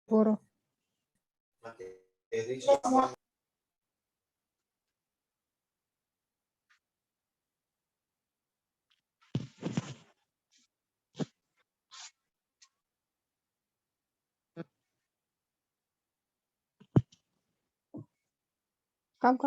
Guru. Kam.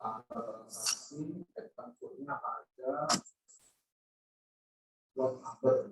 transaksi, transaksinya apa aja, lot number,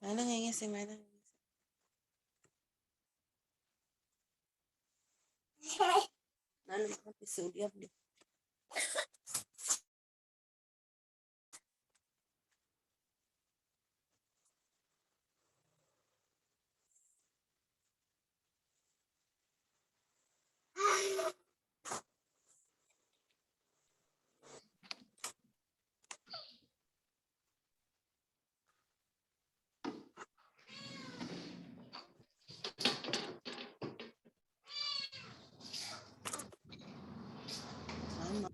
Mana ngenge sih mana? Mana pisau dia beli. Mama.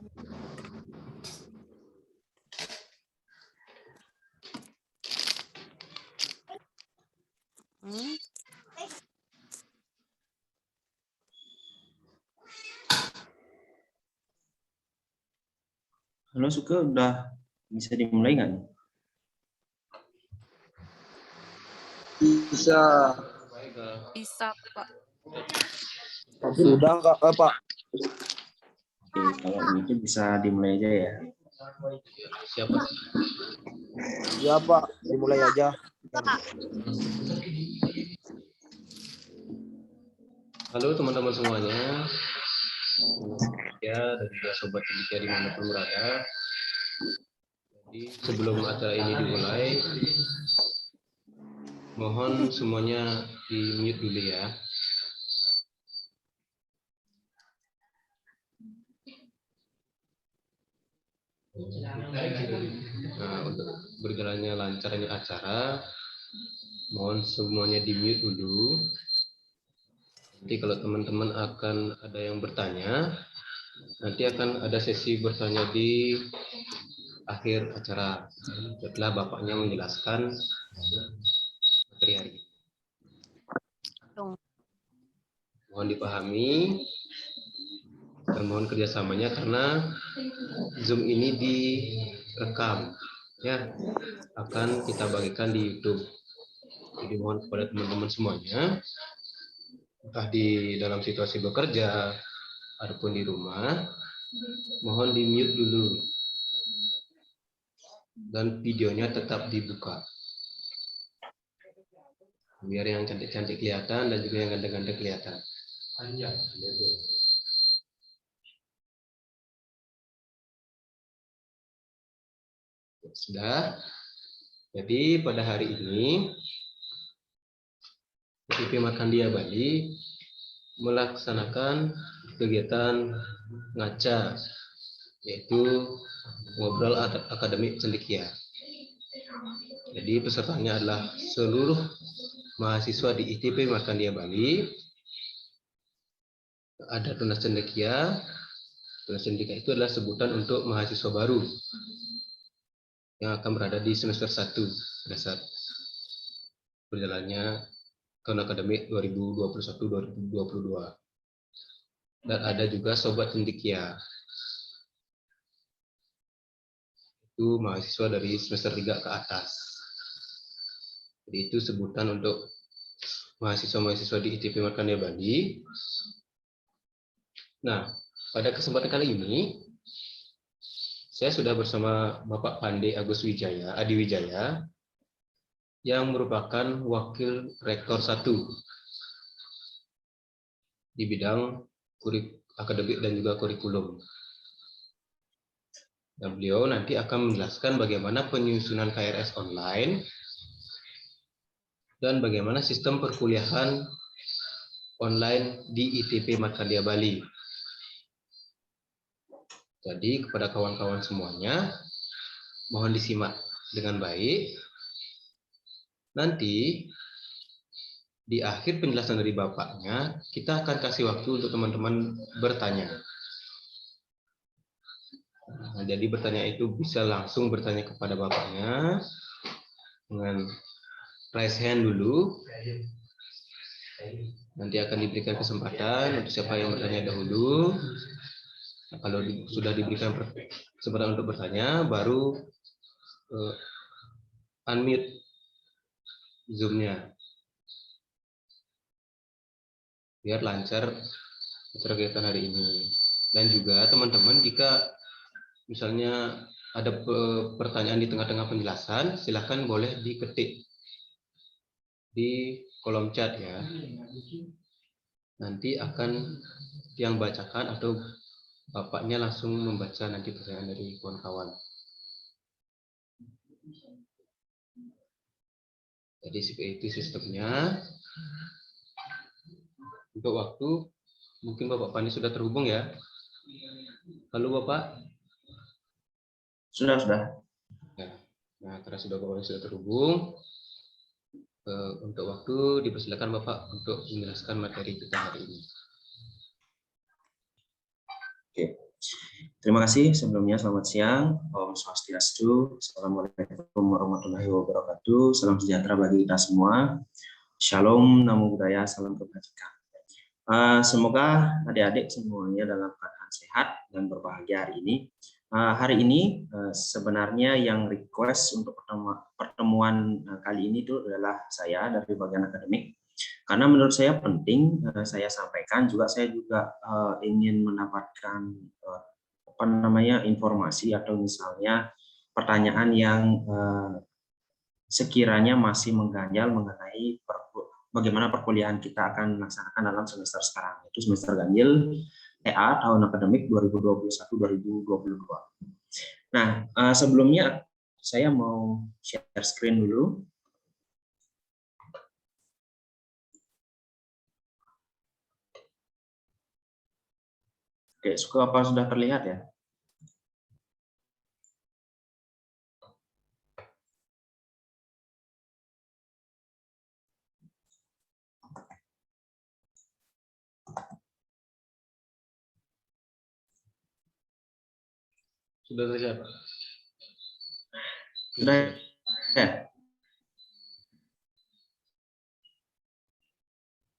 Halo Suka, udah bisa dimulai nggak? Bisa. Bisa, Pak. Sudah Kak, Pak. Oke, kalau begitu bisa dimulai aja ya. Siapa? Ya Pak, dimulai aja. Halo teman-teman semuanya. Ya, dan juga sobat cendekia dimanapun berada. Jadi sebelum acara ini dimulai, mohon semuanya di-mute dulu ya. Nah, untuk berjalannya lancarnya acara, mohon semuanya di-mute dulu. Nanti kalau teman-teman akan ada yang bertanya, nanti akan ada sesi bertanya di akhir acara setelah Bapaknya menjelaskan materi hari ini. Mohon dipahami dan mohon kerjasamanya karena Zoom ini direkam, ya, akan kita bagikan di YouTube. Jadi mohon kepada teman-teman semuanya, entah di dalam situasi bekerja ataupun di rumah, mohon di mute dulu dan videonya tetap dibuka biar yang cantik-cantik kelihatan dan juga yang ganteng-ganteng kelihatan. Sudah. Jadi pada hari ini IP Markandia Bali melaksanakan kegiatan ngaca, yaitu ngobrol akademik cendekia. Jadi pesertanya adalah seluruh mahasiswa di ITP Markandia Bali. Ada tunas cendekia. Tunas cendekia itu adalah sebutan untuk mahasiswa baru yang akan berada di semester 1 pada saat berjalannya tahun akademik 2021-2022. Dan ada juga sobat cendekia. Itu mahasiswa dari semester 3 ke atas. Jadi itu sebutan untuk mahasiswa-mahasiswa di ITP Markandia Bali. Nah, pada kesempatan kali ini saya sudah bersama Bapak Pande Agus Wijaya, Adi Wijaya, yang merupakan Wakil Rektor 1 di bidang akademik dan juga kurikulum. Nah, beliau nanti akan menjelaskan bagaimana penyusunan KRS online dan bagaimana sistem perkuliahan online di ITP Madkadia Bali. Jadi kepada kawan-kawan semuanya, mohon disimak dengan baik. Nanti di akhir penjelasan dari Bapaknya, kita akan kasih waktu untuk teman-teman bertanya. Nah, jadi bertanya itu bisa langsung bertanya kepada Bapaknya dengan raise hand dulu. Nanti akan diberikan kesempatan untuk siapa yang bertanya dahulu. Nah, kalau sudah diberikan kesempatan untuk bertanya, baru unmute Zoom-nya. Biar lancar kegiatan hari ini. Dan juga teman-teman, jika misalnya ada pertanyaan di tengah-tengah penjelasan, silakan boleh diketik di kolom chat ya. Nanti akan yang bacakan atau Bapaknya langsung membaca nanti pertanyaan dari kawan-kawan. Jadi seperti itu sistemnya. Untuk waktu, mungkin Bapak Pandi sudah terhubung ya. Halo Bapak. Sudah. Nah, karena Bapak sudah terhubung, untuk waktu dipersilakan Bapak untuk menjelaskan materi kita hari ini. Oke. Terima kasih sebelumnya, selamat siang. Om Swastiastu. Assalamualaikum warahmatullahi wabarakatuh. Salam sejahtera bagi kita semua. Shalom, namo buddhaya, salam kebajikan. Semoga adik-adik semuanya dalam keadaan sehat dan berbahagia hari ini. Hari ini sebenarnya yang request untuk pertemuan kali ini itu adalah saya dari bagian akademik. Karena menurut saya penting saya sampaikan, saya juga ingin mendapatkan informasi atau misalnya pertanyaan yang sekiranya masih mengganjal mengenai bagaimana perkuliahan kita akan melaksanakan dalam semester sekarang, yaitu semester ganjil TA tahun akademik 2021-2022. Nah, sebelumnya saya mau share screen dulu. Oke, apa sudah terlihat ya? Sudah terlihat, Pak? Sudah ya?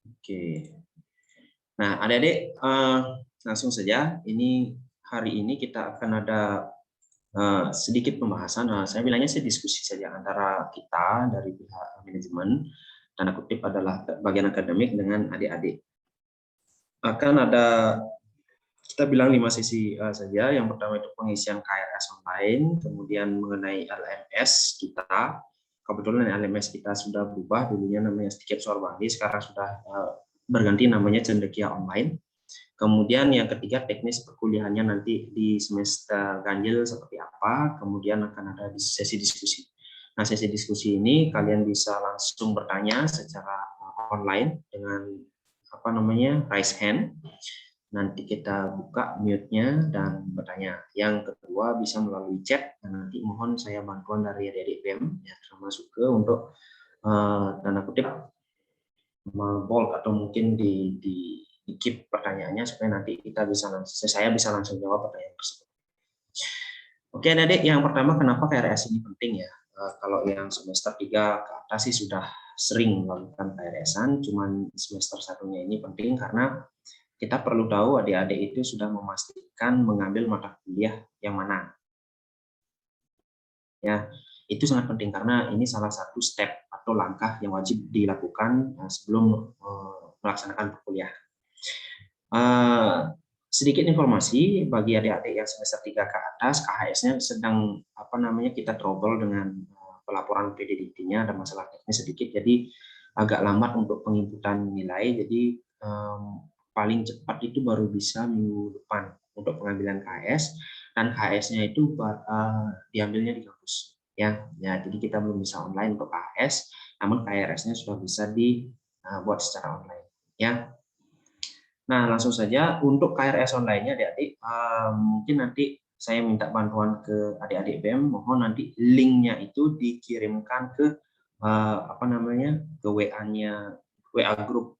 Oke. Nah, adik-adik langsung saja. Hari ini kita akan ada sedikit pembahasan. Saya bilangnya diskusi saja antara kita dari pihak manajemen, tanda kutip adalah bagian akademik dengan adik-adik. Akan ada, kita bilang 5 sesi saja. Yang pertama itu pengisian KRS online, kemudian mengenai LMS kita. Kebetulan LMS kita sudah berubah, dulunya namanya Stikip Sorbandi, sekarang sudah berganti namanya Cendekia Online. Kemudian yang ketiga, teknis perkuliahannya nanti di semester ganjil seperti apa. Kemudian akan ada sesi diskusi. Nah, sesi diskusi ini kalian bisa langsung bertanya secara online dengan raise hand. Nanti kita buka mute-nya dan bertanya. Yang kedua bisa melalui chat. Dan nanti mohon saya bantuan dari adik-adik BEM ya, termasuk untuk tanda kutip bold atau mungkin di keep pertanyaannya supaya nanti saya bisa langsung jawab pertanyaan tersebut. Oke, adik, yang pertama kenapa KRS ini penting ya? Kalau yang semester 3 ke atas sih sudah sering melakukan KRS-an, cuman semester 1-nya ini penting karena kita perlu tahu adik-adik itu sudah memastikan mengambil mata kuliah yang mana. Ya, itu sangat penting karena ini salah satu step atau langkah yang wajib dilakukan sebelum melaksanakan perkuliahan. Sedikit informasi bagi adik-adik yang semester 3 ke atas, KHS-nya sedang kita trouble dengan pelaporan PDDT-nya, ada masalah teknis sedikit, jadi agak lambat untuk penginputan nilai. Jadi paling cepat itu baru bisa minggu depan untuk pengambilan KHS. dan KHS-nya itu diambilnya di kampus. Ya, jadi kita belum bisa online untuk KHS, namun KRS-nya sudah bisa dibuat secara online. Ya. Nah, langsung saja untuk KRS online-nya adik-adik, mungkin nanti saya minta bantuan ke adik-adik BEM, mohon nanti linknya itu dikirimkan ke ke WA-nya, WA grup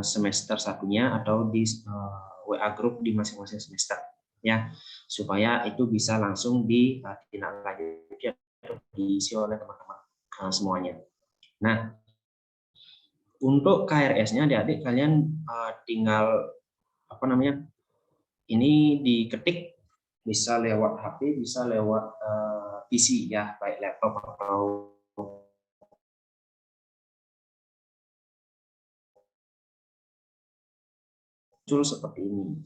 semester satunya atau di WA grup di masing-masing semester, ya, supaya itu bisa langsung ditindaklanjuti atau diisi oleh teman-teman semuanya. Nah, untuk KRS-nya adik-adik kalian tinggal ini diketik, bisa lewat HP, bisa lewat PC ya, baik laptop atau muncul seperti ini.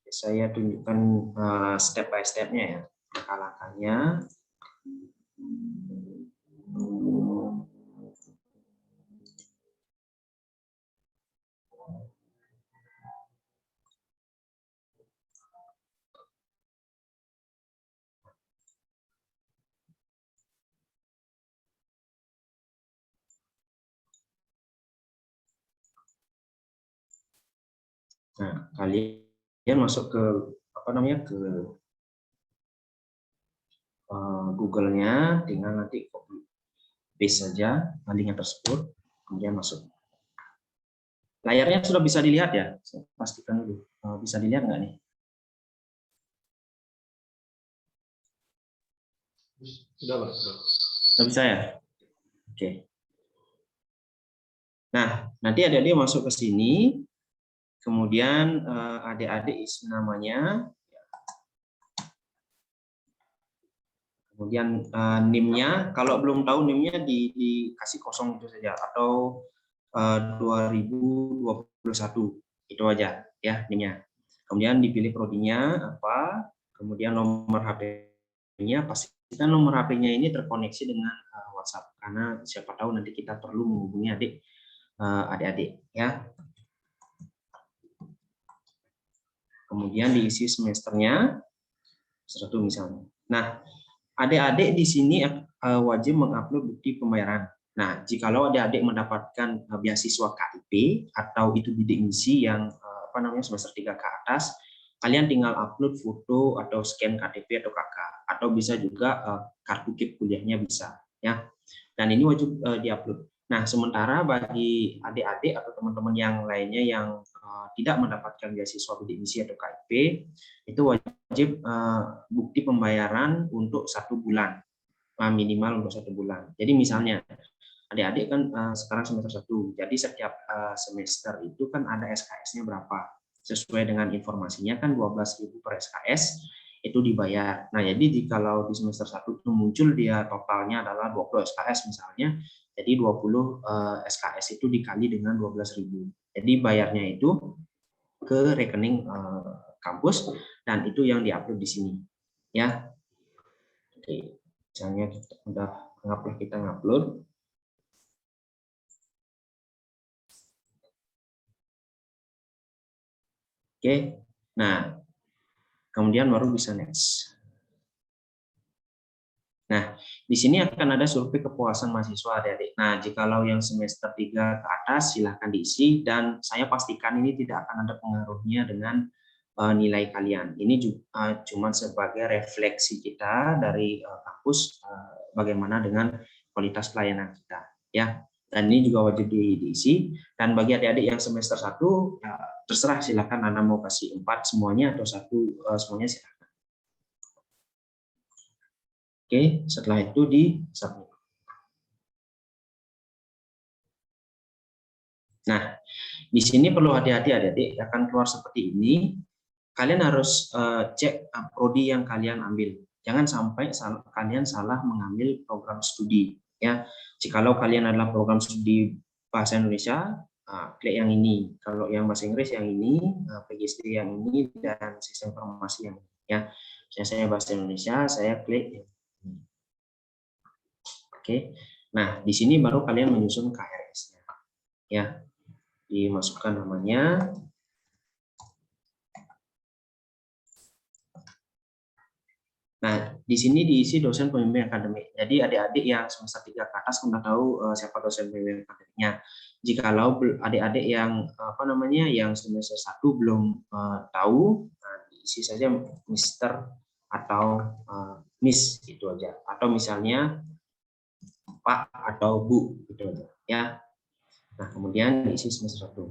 Saya tunjukkan step by step-nya ya, langkah-langkahnya. Nah, kalian masuk ke ke Google-nya, tinggal nanti copy paste saja linknya tersebut, kemudian masuk. Layarnya sudah bisa dilihat ya? Saya pastikan dulu. Bisa dilihat nggak nih? Sudah, Pak. Sudah bisa ya? Oke. Nah, nanti adik-adik masuk ke sini, kemudian adik-adik isi namanya, kemudian NIM-nya, kalau belum tahu NIM-nya dikasih kosong itu saja, atau 2021, itu aja ya NIM-nya. Kemudian dipilih prodinya apa, kemudian nomor HP-nya, pastikan nomor HP-nya ini terkoneksi dengan WhatsApp, karena siapa tahu nanti kita perlu menghubungi adik-adik ya. Kemudian diisi semesternya, satu misalnya. Nah, adik-adik di sini wajib mengupload bukti pembayaran. Nah, jikalau adik-adik mendapatkan beasiswa KIP atau itu bidik misi yang semester 3 ke atas, kalian tinggal upload foto atau scan KTP atau KK, atau bisa juga kartu KIP kuliahnya bisa ya. Dan ini wajib diupload. Nah, sementara bagi adik-adik atau teman-teman yang lainnya yang tidak mendapatkan beasiswa bidik misi atau KIP, itu wajib bukti pembayaran untuk 1 bulan, minimal untuk 1 bulan. Jadi misalnya adik-adik kan sekarang semester 1, jadi setiap semester itu kan ada SKS-nya berapa, sesuai dengan informasinya kan 12.000 per SKS itu dibayar. Nah, jadi jikalau di semester 1 itu muncul dia totalnya adalah 20 SKS misalnya, jadi 20 SKS itu dikali dengan 12.000. Jadi bayarnya itu ke rekening kampus, dan itu yang diupload di sini ya. Oke, misalnya kita udah anggaplah kita ngupload. Oke, nah kemudian baru bisa next. Nah, di sini akan ada survei kepuasan mahasiswa adik-adik. Nah, jikalau yang semester 3 ke atas silahkan diisi, dan saya pastikan ini tidak akan ada pengaruhnya dengan nilai kalian. Ini juga cuma sebagai refleksi kita dari kampus bagaimana dengan kualitas pelayanan kita ya. Dan ini juga wajib diisi. Dan bagi adik-adik yang semester 1 ya, terserah, silakan Anda mau kasih 4 semuanya atau 1 semuanya silakan. Oke, setelah itu di submit. Nah, di sini perlu hati-hati adik-adik, akan keluar seperti ini. Kalian harus cek prodi yang kalian ambil. Jangan sampai kalian salah mengambil program studi ya. Jikalau kalian adalah program studi bahasa Indonesia, klik yang ini. Kalau yang bahasa Inggris yang ini, PGSD yang ini, dan sistem informasi yang ini ya. Saya bahasa Indonesia, saya klik yang ini. Oke. Nah, di sini baru kalian menyusun KRS-nya ya. Dimasukkan namanya, Nah, di sini diisi dosen pembimbing akademik. Jadi adik-adik yang semester 3 ke atas sudah tahu siapa dosen pembimbing akademiknya. Jikalau adik-adik yang yang semester 1 belum tahu, nah, diisi saja Mister atau Miss itu aja. Atau misalnya Pak atau Bu gitu aja ya. Nah, kemudian diisi semester 1.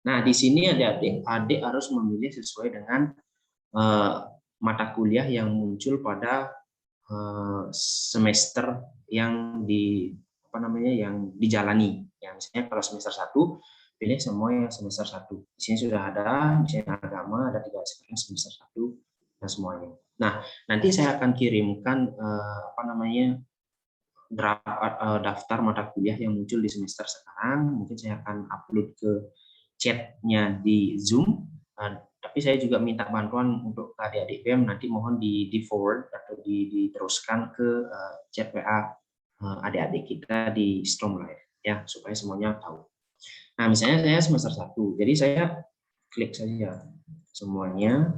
Nah, di sini adik harus memilih sesuai dengan mata kuliah yang muncul pada semester yang yang dijalani. Ya, misalnya kalau semester 1 pilih semua yang semester 1. Di sini sudah ada misalnya agama, ada 3 sekarang semester 1 dan semuanya. Nah, nanti saya akan kirimkan daftar mata kuliah yang muncul di semester sekarang. Mungkin saya akan upload ke chatnya di Zoom. Tapi saya juga minta bantuan untuk adik-adik BEM, nanti mohon di forward atau diteruskan ke chat WA adik-adik kita di Stromlife ya, supaya semuanya tahu. Nah, misalnya saya semester 1, jadi saya klik saja semuanya.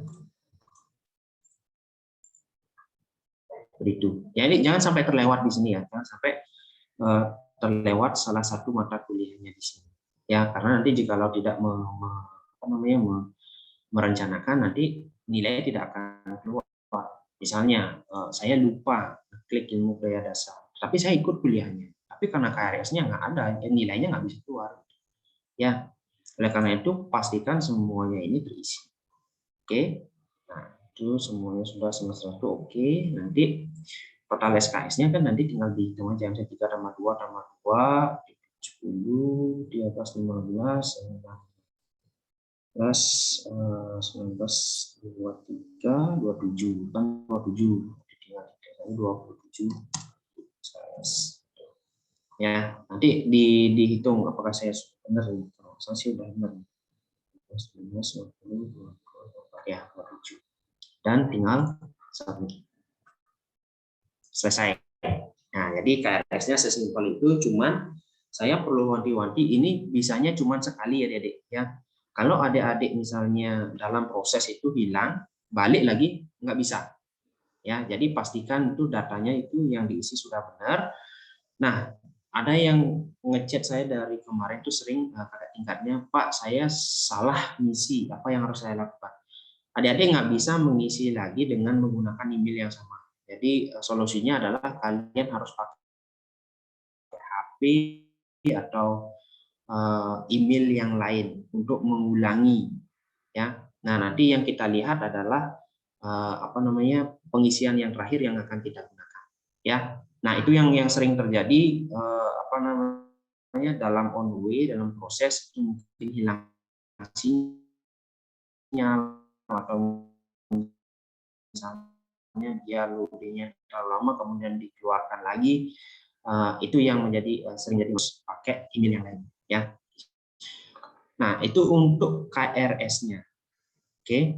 Begitu. Jadi jangan sampai terlewat di sini ya, jangan sampai terlewat salah satu mata kuliahnya di sini. Ya, karena nanti jikalau tidak merencanakan, nanti nilainya tidak akan keluar. Misalnya saya lupa klik ilmu budaya dasar, tapi saya ikut kuliahnya, tapi karena KRS-nya nggak ada, nilainya nggak bisa keluar. Ya, oleh karena itu pastikan semuanya ini terisi. Oke, nah itu semuanya sudah semester 1. Oke, nanti total SKS-nya kan nanti tinggal dihitung aja, misalnya 3 tambah 2 tambah 2, 10, 13, 15, 19, 23, 27, kan 27, tinggal 27. Ya, nanti dihitung apakah saya benar. Kalau saya sih sudah benar. 19, 20, ya 27. Dan tinggal submit. Selesai. Nah, jadi KRS-nya sesimpel itu, cuman saya perlu wanti-wanti ini bisanya cuman sekali ya adik-adik ya. Kalau adik-adik misalnya dalam proses itu hilang, balik lagi nggak bisa. Ya, jadi pastikan itu datanya itu yang diisi sudah benar. Nah, ada yang ngechat saya dari kemarin itu sering kakak tingkatnya, Pak, saya salah ngisi, apa yang harus saya lakukan? Adik-adik nggak bisa mengisi lagi dengan menggunakan email yang sama. Jadi solusinya adalah kalian harus pakai HP atau email yang lain untuk mengulangi ya. Nah, nanti yang kita lihat adalah pengisian yang terakhir yang akan kita gunakan ya. Nah, itu yang sering terjadi dalam on the way, dalam proses mungkin hilang sinyal atau misalnya dia loadingnya terlalu lama kemudian dikeluarkan lagi. Itu yang sering jadi pakai email yang lain ya. Nah, itu untuk KRS-nya. Oke.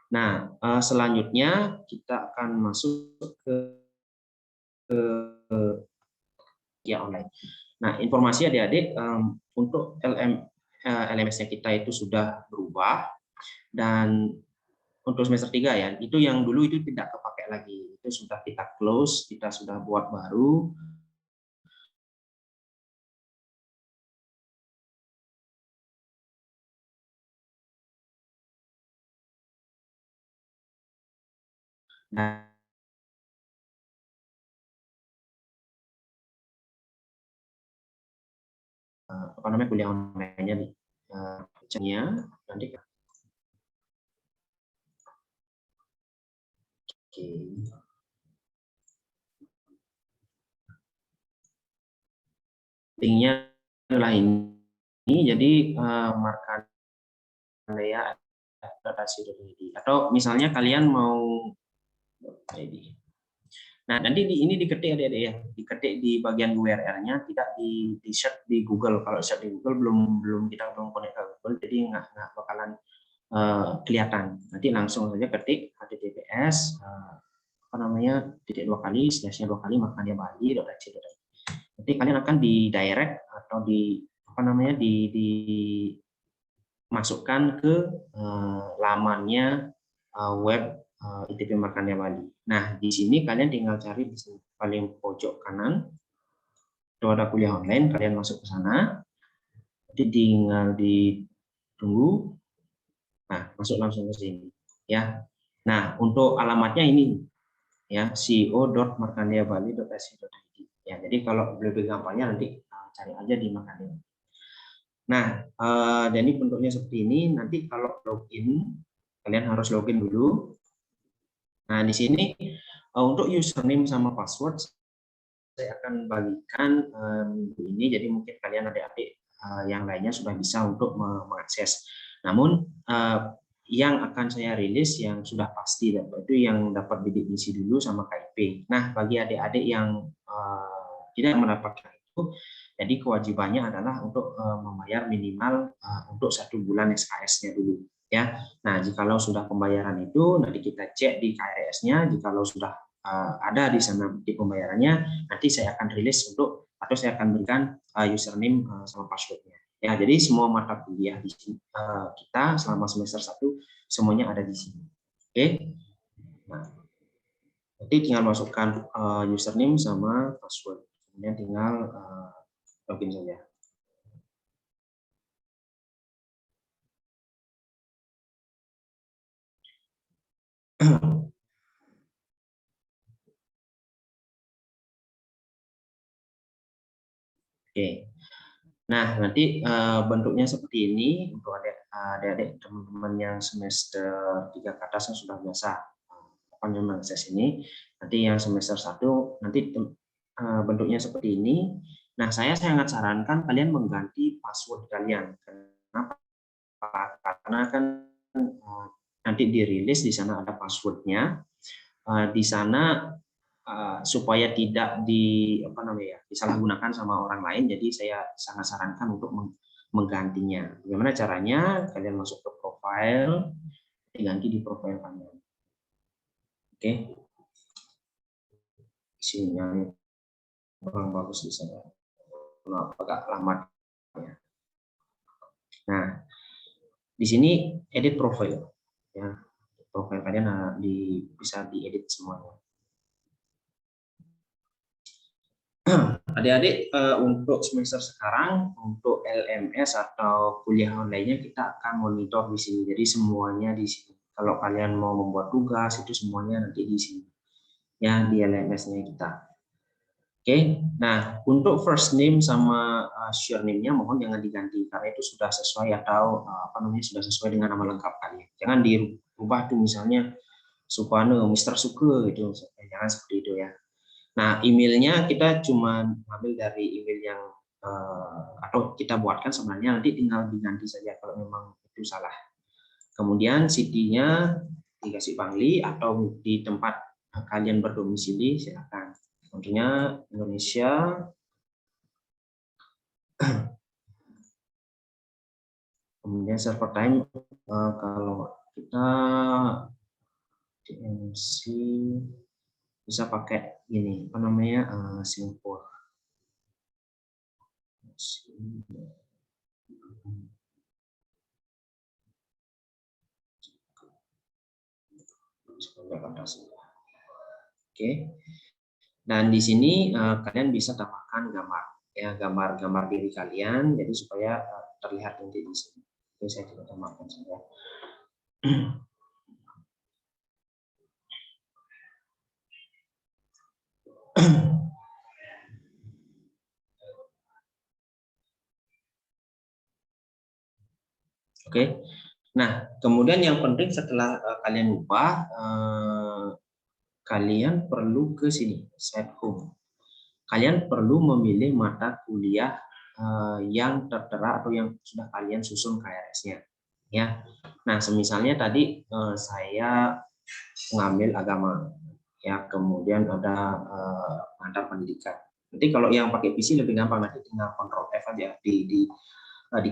Nah, selanjutnya kita akan masuk ke ya online. Nah, informasi adik-adik untuk LMS-nya kita itu sudah berubah, dan untuk semester 3 ya, itu yang dulu itu tidak kepakai lagi. Itu sudah kita close, kita sudah buat baru. Nah, kuliah online-nya nih. Nanti oke. Linknya adalah ini, jadi markanlea.ac.id, atau misalnya kalian mau ID. Nah, nanti ini diketik adik-adik ya, diketik di bagian URL-nya, tidak di search di Google. Kalau search di Google kita belum connect ke Google, jadi nggak bakalan kelihatan. Nanti langsung saja ketik https titik 2 kali //2 kali markanlea.ac.id. Nanti kalian akan di direct atau dimasukkan ke lamannya web ITP Markandeya Bali. Nah, di sini kalian tinggal cari di sini paling pojok kanan. Itu ada kuliah online, kalian masuk ke sana. Jadi tinggal ditunggu. Nah, masuk langsung ke sini, ya. Nah, untuk alamatnya ini, ya, co.markandeabali.ac.id. Ya, jadi kalau lebih gampangnya nanti cari aja di Markandeya. Nah, jadi bentuknya seperti ini. Nanti kalau login, kalian harus login dulu. Nah, di sini untuk username sama password saya akan bagikan minggu ini. Jadi mungkin kalian adik-adik yang lainnya sudah bisa untuk mengakses. Namun yang akan saya rilis yang sudah pasti itu yang dapat bidik misi dulu sama KIP. Nah, bagi adik-adik yang tidak mendapatkan itu, jadi kewajibannya adalah untuk membayar minimal untuk 1 bulan SKS-nya dulu, ya. Nah, jikalau sudah pembayaran itu nanti kita cek di KRS-nya, jikalau sudah ada di sana bukti pembayarannya, nanti saya akan rilis untuk atau saya akan berikan username sama passwordnya. Ya, jadi semua mata kuliah di sini, kita selama semester 1 semuanya ada di sini. Oke. Nah, nanti tinggal masukkan username sama password. Kemudian tinggal login saja. Oke. Nah, nanti bentuknya seperti ini untuk adik-adik teman-teman yang semester 3 ke atas yang sudah biasa mengakses ini. Nanti yang semester 1 nanti bentuknya seperti ini. Nah, saya sangat sarankan kalian mengganti password kalian. Kenapa? Karena kan nanti dirilis di sana ada passwordnya. Di sana supaya tidak disalahgunakan sama orang lain, jadi saya sangat sarankan untuk menggantinya. Bagaimana caranya? Kalian masuk ke profile, diganti di profile kalian. Oke, isinya kurang bagus di sana, agak lama. Nah, di sini edit profile, ya, profile kalian bisa diedit semuanya. Adik-adik, untuk semester sekarang, untuk LMS atau kuliah online-nya kita akan monitor di sini. Jadi semuanya di sini. Kalau kalian mau membuat tugas, itu semuanya nanti di sini. Ya, di LMS-nya kita. Oke, nah untuk first name sama surname-nya mohon jangan diganti karena itu sudah sesuai atau sudah sesuai dengan nama lengkap kalian. Jangan dirubah tuh misalnya Supane, Mr. Suke itu, jangan seperti itu ya. Nah, emailnya kita cuma ambil dari email yang atau kita buatkan sebenarnya, nanti tinggal diganti saja kalau memang itu salah. Kemudian city-nya dikasih Bangli atau di tempat kalian berdomisili silakan. Tentunya Indonesia. Kemudian server time kalau kita DMC bisa pakai ini Singapore. Oke. Dan di sini kalian bisa tambahkan gambar, ya, gambar diri kalian, jadi supaya terlihat nanti di sini. Oke, saya coba tambahkan saja. Oke. Nah, kemudian yang penting setelah kalian ubah, kalian perlu ke sini, set home. Kalian perlu memilih mata kuliah yang tertera atau yang sudah kalian susun KRS-nya. Ya. Nah, semisalnya tadi saya mengambil agama, ya, kemudian ada antar pendidikan. Nanti kalau yang pakai PC lebih gampang, nanti tinggal Ctrl F aja di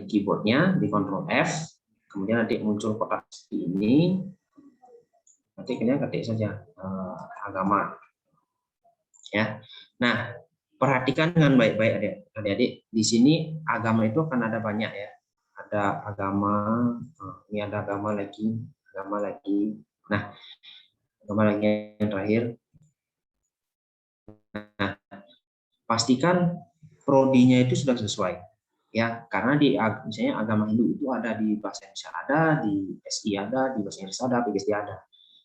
keyboardnya, di Ctrl F, kemudian nanti muncul kotak seperti ini, nanti kalian ketik saja agama, ya. Nah, perhatikan dengan baik-baik adik-adik, di sini agama itu akan ada banyak, ya, ada agama, ini ada agama lagi. Nah, Tambah lagi yang terakhir. Nah, pastikan prodinya itu sudah sesuai, ya, karena di misalnya agama Hindu itu ada di bahasa Indonesia ada, di SI ada, di bahasa Inggris ada, PGSD ada,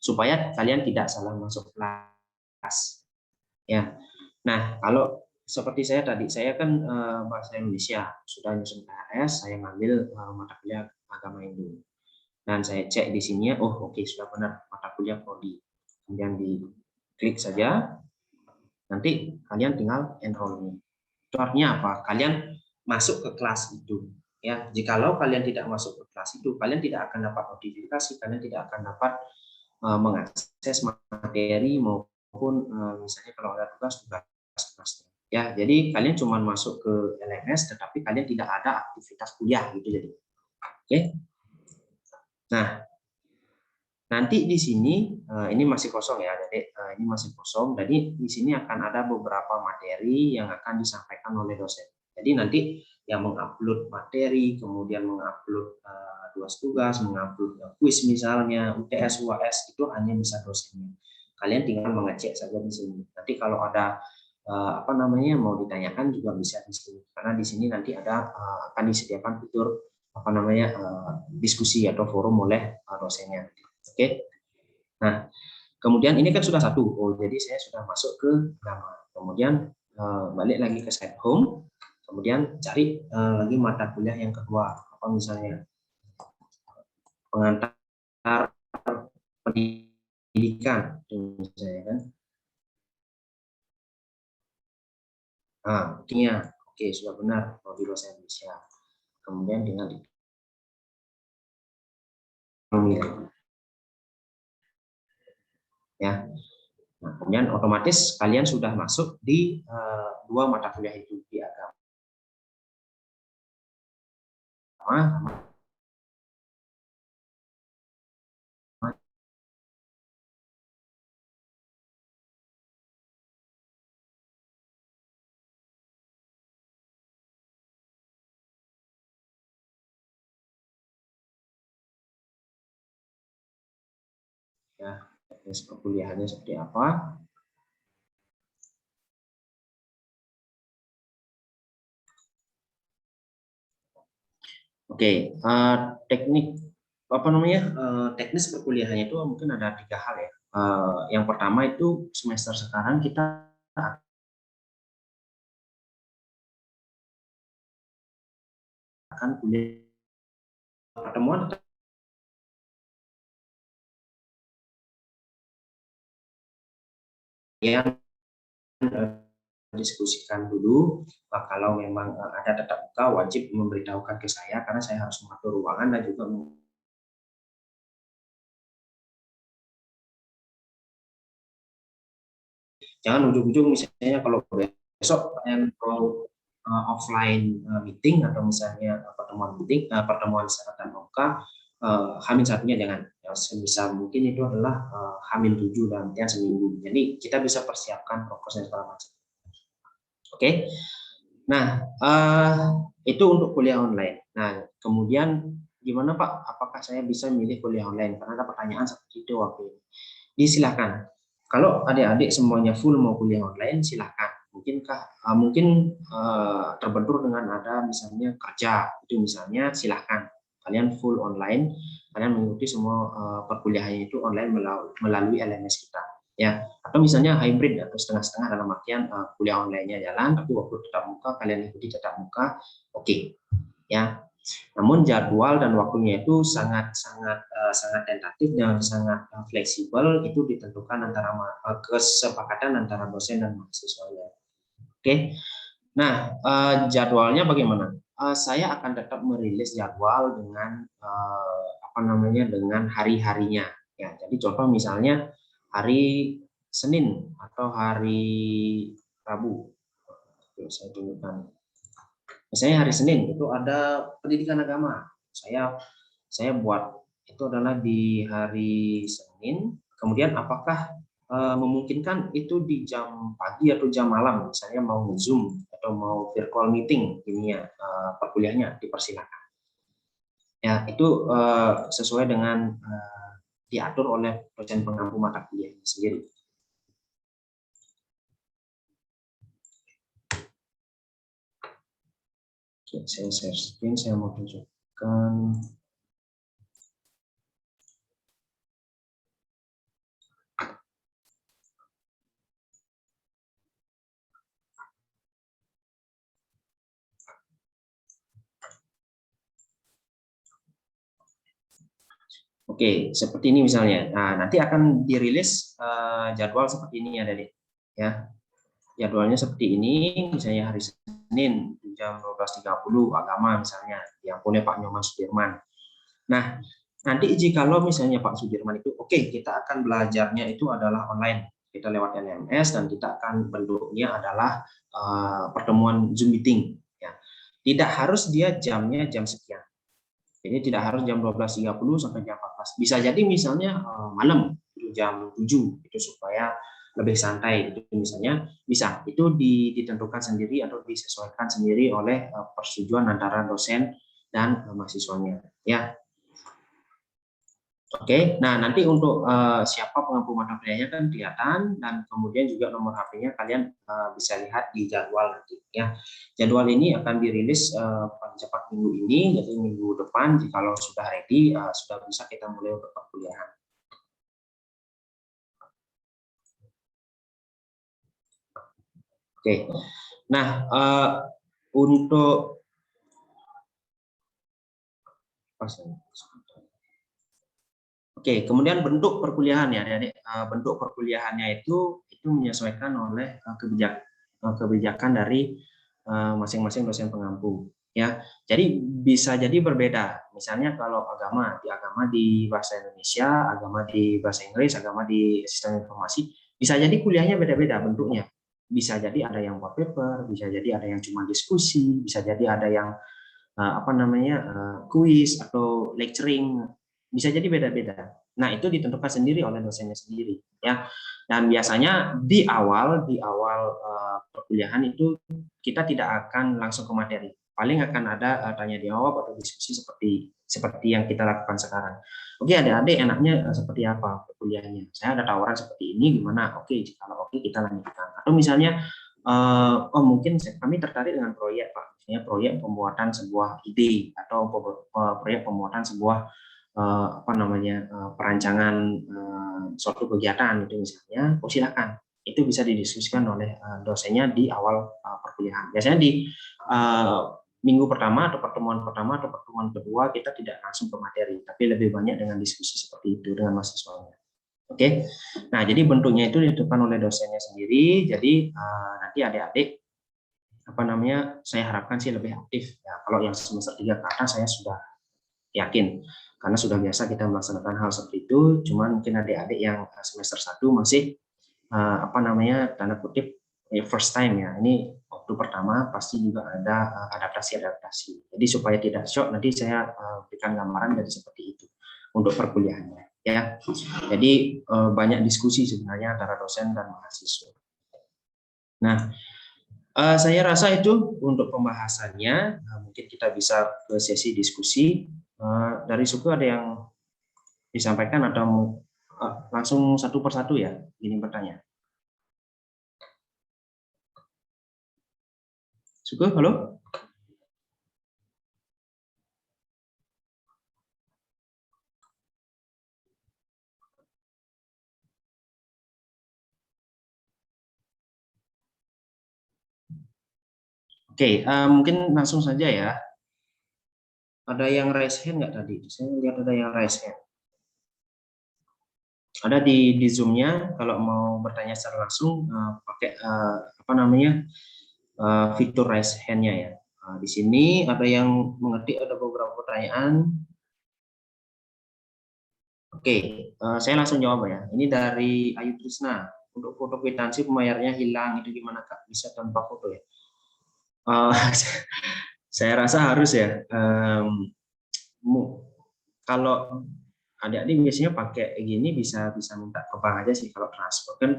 supaya kalian tidak salah masuk kelas, ya. Nah, kalau seperti saya tadi, saya kan bahasa Indonesia sudah nyusun PHS, saya ngambil mata kuliah agama Hindu, dan saya cek di sini, oh oke, sudah benar mata kuliah prodi, kemudian diklik saja. Nanti kalian tinggal enroll. Itu artinya apa? Kalian masuk ke kelas itu. Ya, jikalau kalian tidak masuk ke kelas itu, kalian tidak akan dapat notifikasi, kalian tidak akan dapat mengakses materi maupun misalnya kalau ada tugas-tugasnya. Ya, jadi kalian cuma masuk ke LMS, tetapi kalian tidak ada aktivitas kuliah gitu jadi. Oke. Nah, nanti di sini ini masih kosong ya, jadi ini masih kosong. Jadi di sini akan ada beberapa materi yang akan disampaikan oleh dosen. Jadi nanti yang mengupload materi, kemudian mengupload tugas, mengupload kuis misalnya, UTS, UAS itu hanya bisa dosennya. Kalian tinggal mengecek saja di sini. Nanti kalau ada apa namanya mau ditanyakan juga bisa di sini. Karena di sini nanti ada akan disediakan fitur apa namanya diskusi atau forum oleh dosennya. Oke, nah kemudian ini kan sudah satu, jadi saya sudah masuk ke nama, kemudian balik lagi ke site home, kemudian cari lagi mata kuliah yang kedua, apa misalnya pengantar pendidikan, misalnya kan, buktinya, oke sudah benar, di bahasa Indonesia, kemudian tinggal memilih. Ya, nah, kemudian otomatis kalian sudah masuk di dua mata kuliah itu di agama. Ya, teknis perkuliahannya seperti apa. Oke, teknik apa namanya teknis perkuliahannya itu mungkin ada 3 hal ya. Yang pertama itu semester sekarang kita akan kuliah pertemuan yang diskusikan dulu. Kalau memang ada tatap muka wajib memberitahukan ke saya karena saya harus mengatur ruangan dan juga jangan ujung-ujung misalnya kalau besok kalian mau offline meeting atau misalnya pertemuan secara tatap muka, Hamin satunya jangan, ya, sebisa mungkin itu adalah Hamin 7 dan seminggu. Jadi kita bisa persiapkan proposal segala macam. Oke, nah itu untuk kuliah online. Nah kemudian gimana Pak? Apakah saya bisa milih kuliah online? Karena ada pertanyaan seperti itu waktu ini. Silakan. Kalau adik-adik semuanya full mau kuliah online, silakan. Mungkin terbentur dengan ada misalnya kerja, itu misalnya silakan. Kalian full online, kalian mengikuti semua perkuliahannya itu online melalui LMS kita. Ya, atau misalnya hybrid atau setengah-setengah dalam artian kuliah online-nya jalan, tapi waktu tatap muka kalian ikuti tatap muka, oke. Ya, namun jadwal dan waktunya itu sangat tentatif dan sangat fleksibel, itu ditentukan antara kesepakatan antara dosen dan mahasiswanya. Oke. Nah, jadwalnya bagaimana? Saya akan tetap merilis jadwal dengan dengan hari-harinya. Ya, jadi contoh misalnya hari Senin atau hari Rabu. Oke, saya tunjukkan. Misalnya hari Senin itu ada pendidikan agama. Saya buat itu adalah di hari Senin. Kemudian apakah memungkinkan itu di jam pagi atau jam malam, misalnya mau Zoom atau mau virtual meeting ini ya, perkuliahnya dipersilakan. Ya, itu sesuai dengan diatur oleh dosen pengampu mata kuliahnya sendiri. Oke, saya share screen, saya mau tunjukkan. Oke, seperti ini misalnya. Nah, nanti akan dirilis jadwal seperti ini ya, Dek. Ya, jadwalnya seperti ini. Misalnya hari Senin jam 12.30 agama misalnya, yang punya Pak Nyoman Sudirman. Nah, nanti jikalau misalnya Pak Sudirman itu, oke, kita akan belajarnya itu adalah online. Kita lewat LMS dan kita akan bentuknya adalah pertemuan Zoom meeting. Ya. Tidak harus dia jamnya jam sekian. Jadi tidak harus jam 12.30 sampai jam 14. Bisa jadi misalnya malam jam 7 itu supaya lebih santai itu misalnya bisa. Itu ditentukan sendiri atau disesuaikan sendiri oleh persetujuan antara dosen dan mahasiswanya ya. Oke, nah nanti untuk siapa pengampu mata kuliahnya kan kelihatan dan kemudian juga nomor HP-nya kalian bisa lihat di jadwal nanti ya. Jadwal ini akan dirilis paling cepat minggu ini, jadi minggu depan jikalau sudah ready sudah bisa kita mulai untuk perkuliahan. Oke, nah untuk Oke, kemudian bentuk perkuliahan ya, bentuk perkuliahannya itu menyesuaikan oleh kebijakan dari masing-masing dosen pengampu. Ya, jadi bisa jadi berbeda. Misalnya kalau agama di bahasa Indonesia, agama di bahasa Inggris, agama di sistem informasi, bisa jadi kuliahnya beda-beda bentuknya. Bisa jadi ada yang work paper, bisa jadi ada yang cuma diskusi, bisa jadi ada yang kuis atau lecturing. Bisa jadi beda-beda. Nah, itu ditentukan sendiri oleh dosennya sendiri, ya. Dan biasanya di awal perkuliahan itu kita tidak akan langsung ke materi. Paling akan ada tanya jawab atau diskusi seperti yang kita lakukan sekarang. Oke, adik-adik enaknya seperti apa perkuliahannya? Saya ada tawaran seperti ini, gimana? Oke, kalau oke kita lanjutkan. Atau misalnya mungkin kami tertarik dengan proyek, Pak. Misalnya proyek pembuatan sebuah ide atau proyek pembuatan sebuah perancangan suatu kegiatan itu misalnya, silakan. Itu bisa didiskusikan oleh dosennya di awal perkuliahan. Biasanya di minggu pertama atau pertemuan pertama atau pertemuan kedua kita tidak langsung ke materi, tapi lebih banyak dengan diskusi seperti itu dengan mahasiswanya. Oke, nah jadi bentuknya itu ditentukan oleh dosennya sendiri. Jadi nanti adik-adik saya harapkan sih lebih aktif. Ya, kalau yang semester 3 ke atas saya sudah yakin karena sudah biasa kita melaksanakan hal seperti itu. Cuman mungkin adik-adik yang semester 1 masih tanda kutip first time ya. Ini waktu pertama pasti juga ada adaptasi. Jadi supaya tidak shock nanti saya berikan gambaran dari seperti itu untuk perkuliahannya ya. Jadi banyak diskusi sebenarnya antara dosen dan mahasiswa. Nah, saya rasa itu untuk pembahasannya. Mungkin kita bisa ke sesi diskusi. Dari suku ada yang disampaikan atau langsung satu persatu ya ini bertanya. Suku, halo? Oke, mungkin langsung saja ya. Ada yang raise hand nggak tadi? Saya lihat ada yang raise hand. Ada di Zoom-nya. Kalau mau bertanya secara langsung pakai fitur raise hand-nya ya. Di sini ada yang mengetik ada beberapa pertanyaan. Oke, saya langsung jawab ya. Ini dari Ayu Trisna. Untuk foto kwitansi pembayarannya hilang itu gimana Kak? Bisa tanpa foto ya? Saya rasa harus ya. Kalau adik-adik biasanya pakai gini bisa minta ke bank aja sih. Kalau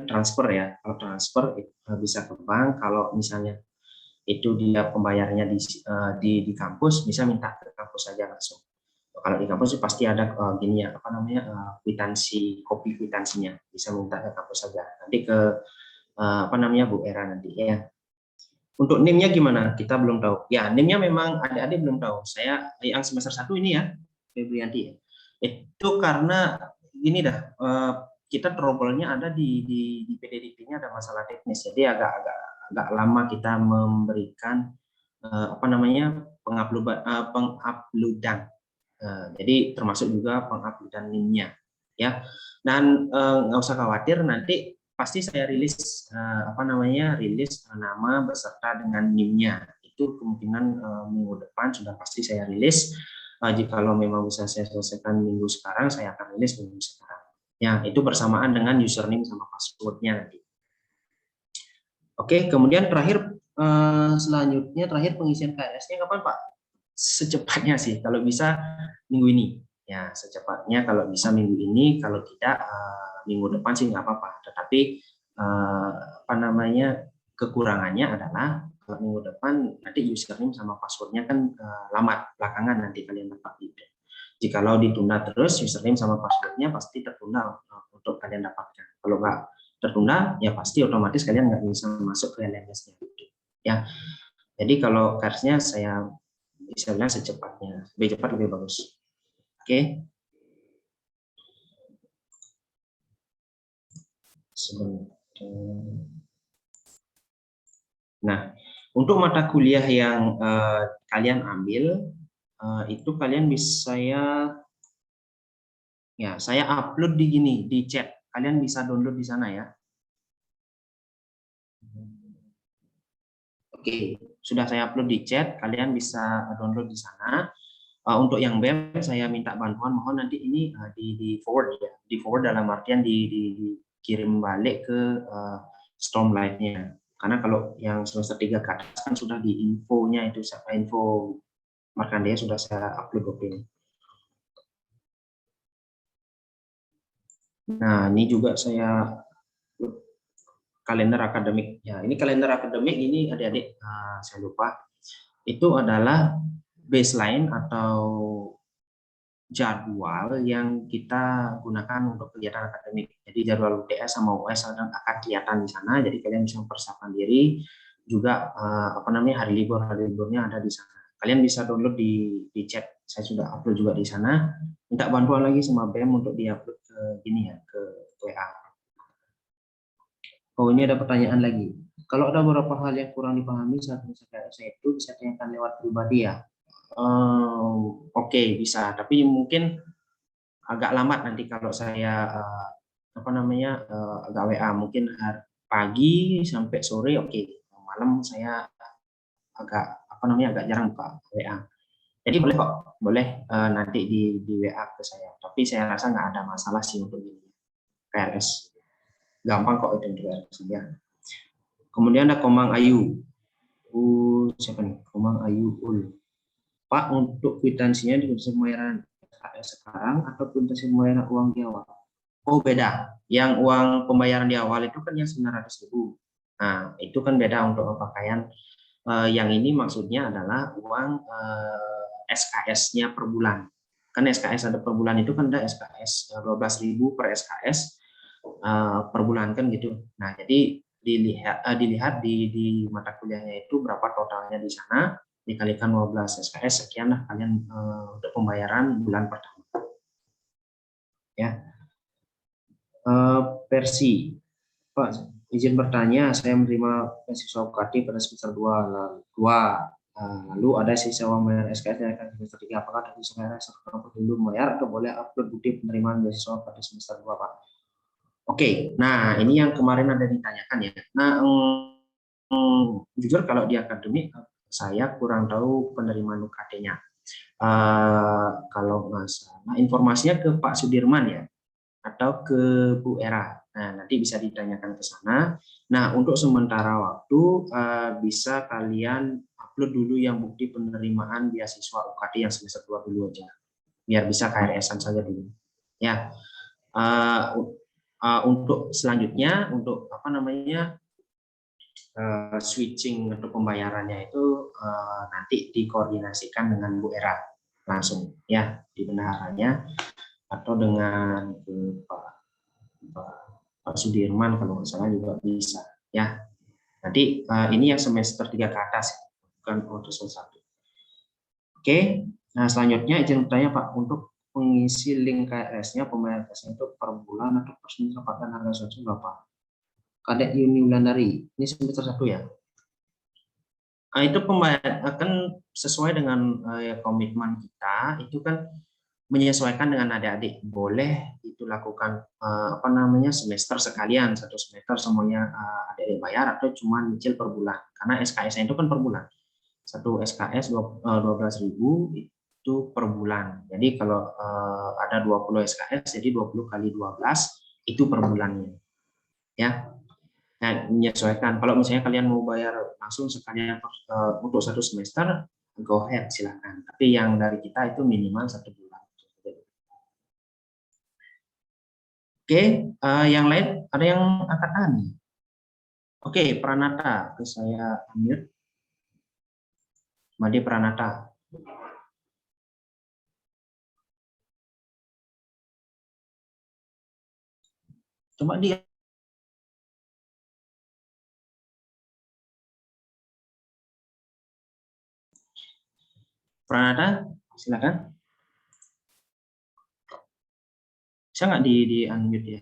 transfer ya. Kalau transfer bisa ke bank. Kalau misalnya itu dia pembayarannya di kampus bisa minta ke kampus saja langsung. Kalau di kampus pasti ada gini ya, apa namanya, kwitansi, kopi kwitansinya, bisa minta ke kampus saja. Nanti ke apa namanya, Bu Era nanti ya. Untuk NIM-nya gimana? Kita belum tahu. Ya, NIM-nya memang adik-adik belum tahu. Saya yang semester 1 ini ya, Febrianti ya. Itu karena gini dah, kita trouble-nya ada di PDDP-nya ada masalah teknis. Jadi agak lama kita memberikan apa namanya, penguploadan. Jadi termasuk juga penguploadan NIM-nya ya. Dan nggak usah khawatir, nanti pasti saya rilis apa namanya, rilis nama beserta dengan NIM-nya. Itu kemungkinan minggu depan sudah pasti saya rilis. Jikalau memang bisa saya selesaikan minggu sekarang, saya akan rilis minggu sekarang. Ya, itu bersamaan dengan username sama password-nya nanti. Oke, kemudian terakhir selanjutnya terakhir pengisian KRS-nya kapan, Pak? Secepatnya sih, kalau bisa minggu ini. Ya, secepatnya kalau bisa minggu ini, kalau tidak minggu depan sih nggak apa-apa. Tetapi apa namanya, kekurangannya adalah kalau minggu depan nanti username sama passwordnya kan lama belakangan nanti kalian dapat itu. Jikalau ditunda terus username sama passwordnya pasti tertunda untuk kalian dapatkan. Kalau nggak tertunda ya pasti otomatis kalian nggak bisa masuk ke LMS-nya. Ya, jadi kalau KRS-nya saya bisa bilang secepatnya, lebih cepat lebih bagus. Oke. Sebentar. Nah, untuk mata kuliah yang kalian ambil itu kalian bisa saya upload di gini di chat. Kalian bisa download di sana ya. Oke, sudah saya upload di chat. Kalian bisa download di sana. Untuk yang BEM saya minta bantuan, mohon nanti ini di forward ya, di forward dalam artian dikirim balik ke Storm Live-nya. Karena kalau yang semester 3 ke atas kan sudah di infonya itu, info Markandeya sudah saya upload ini. Nah, ini juga saya kalender akademik. Ya, ini kalender akademik ini adik-adik saya lupa. Itu adalah baseline atau jadwal yang kita gunakan untuk kegiatan akademik. Jadi jadwal UTS sama US akan kelihatan di sana. Jadi kalian bisa mempersiapkan diri. Juga apa namanya, hari liburnya ada di sana. Kalian bisa download di chat. Saya sudah upload juga di sana. Minta bantuan lagi sama BEM untuk diupload ke gini ya, ke WA. Oh, ini ada pertanyaan lagi. Kalau ada beberapa hal yang kurang dipahami saat saya itu bisa tanyakan lewat pribadi ya. Oke, bisa. Tapi mungkin agak lambat nanti kalau saya apa namanya, agak WA. Mungkin pagi sampai sore oke. Malam saya agak apa namanya, agak jarang buka WA. Jadi boleh kok, boleh nanti di WA ke saya. Tapi saya rasa nggak ada masalah sih untuk ini. KRS. Gampang kok itu untuk KRS ya. Kemudian ada Komang Ayu. Siapa nih? Komang Ayu Ul. Pak, untuk kwitansinya di kwitansi pembayaran SKS sekarang atau kwitansi pembayaran uang di awal? Oh, beda. Yang uang pembayaran di awal itu kan yang 900.000. Nah, itu kan beda untuk pakaian. Yang ini maksudnya adalah uang SKS-nya per bulan. Kan SKS ada per bulan itu kan ada SKS 12.000 per SKS per bulan kan gitu. Nah, jadi dilihat di mata kuliahnya itu berapa totalnya di sana, dikalikan 12 SKS, sekian lah kalian untuk pembayaran bulan pertama. Ya. Versi, Pak, izin bertanya, saya menerima beasiswa UKT pada semester 2, lalu ada sisa uang bayar SKS yang akan semester 3, apakah dari semester dulu bayar atau boleh upload bukti penerimaan beasiswa pada semester 2, Pak? Oke, nah ini yang kemarin ada ditanyakan ya. Nah, jujur kalau di akademik saya kurang tahu penerimaan UKT-nya. Kalau nggak salah, informasinya ke Pak Sudirman ya, atau ke Bu Era. Nah, nanti bisa ditanyakan ke sana. Nah, untuk sementara waktu bisa kalian upload dulu yang bukti penerimaan beasiswa UKT yang semester 2 dulu aja, biar bisa KRS-an saja dulu. Ya. Untuk selanjutnya, untuk apa namanya, switching untuk pembayarannya itu nanti dikoordinasikan dengan Bu Era. langsung ya di bendaharanya atau dengan Pak Sudirman kalau nggak salah juga bisa ya. Nanti ini yang semester 3 ke atas, bukan untuk semester 1. Oke, nah selanjutnya izin bertanya Pak, untuk mengisi link KRS-nya, pembayaran KRS-nya itu per bulan atau per semester, pakai harga suatu berapa? Kadek Yuni Wulandari, ini semester 1 ya? Nah, itu pembayaran akan sesuai dengan komitmen kita, itu kan menyesuaikan dengan adik-adik. Boleh itu lakukan semester sekalian, satu semester semuanya adik-adik bayar, atau cuma nyicil per bulan, karena SKS-nya itu kan per bulan. Satu SKS 12.000 itu per bulan. Jadi kalau ada 20 SKS, jadi 20 kali 12 itu per bulannya. Ya. Nah, menyesuaikan. Kalau misalnya kalian mau bayar langsung sekalian untuk satu semester, go ahead, silakan. Tapi yang dari kita itu minimal 1 bulan. Oke, yang lain ada yang angkat tangan? Oke, Pranata, saya unmute. Made Pranata. Coba dia. Pranata, silakan. Bisa nggak di unmute ya?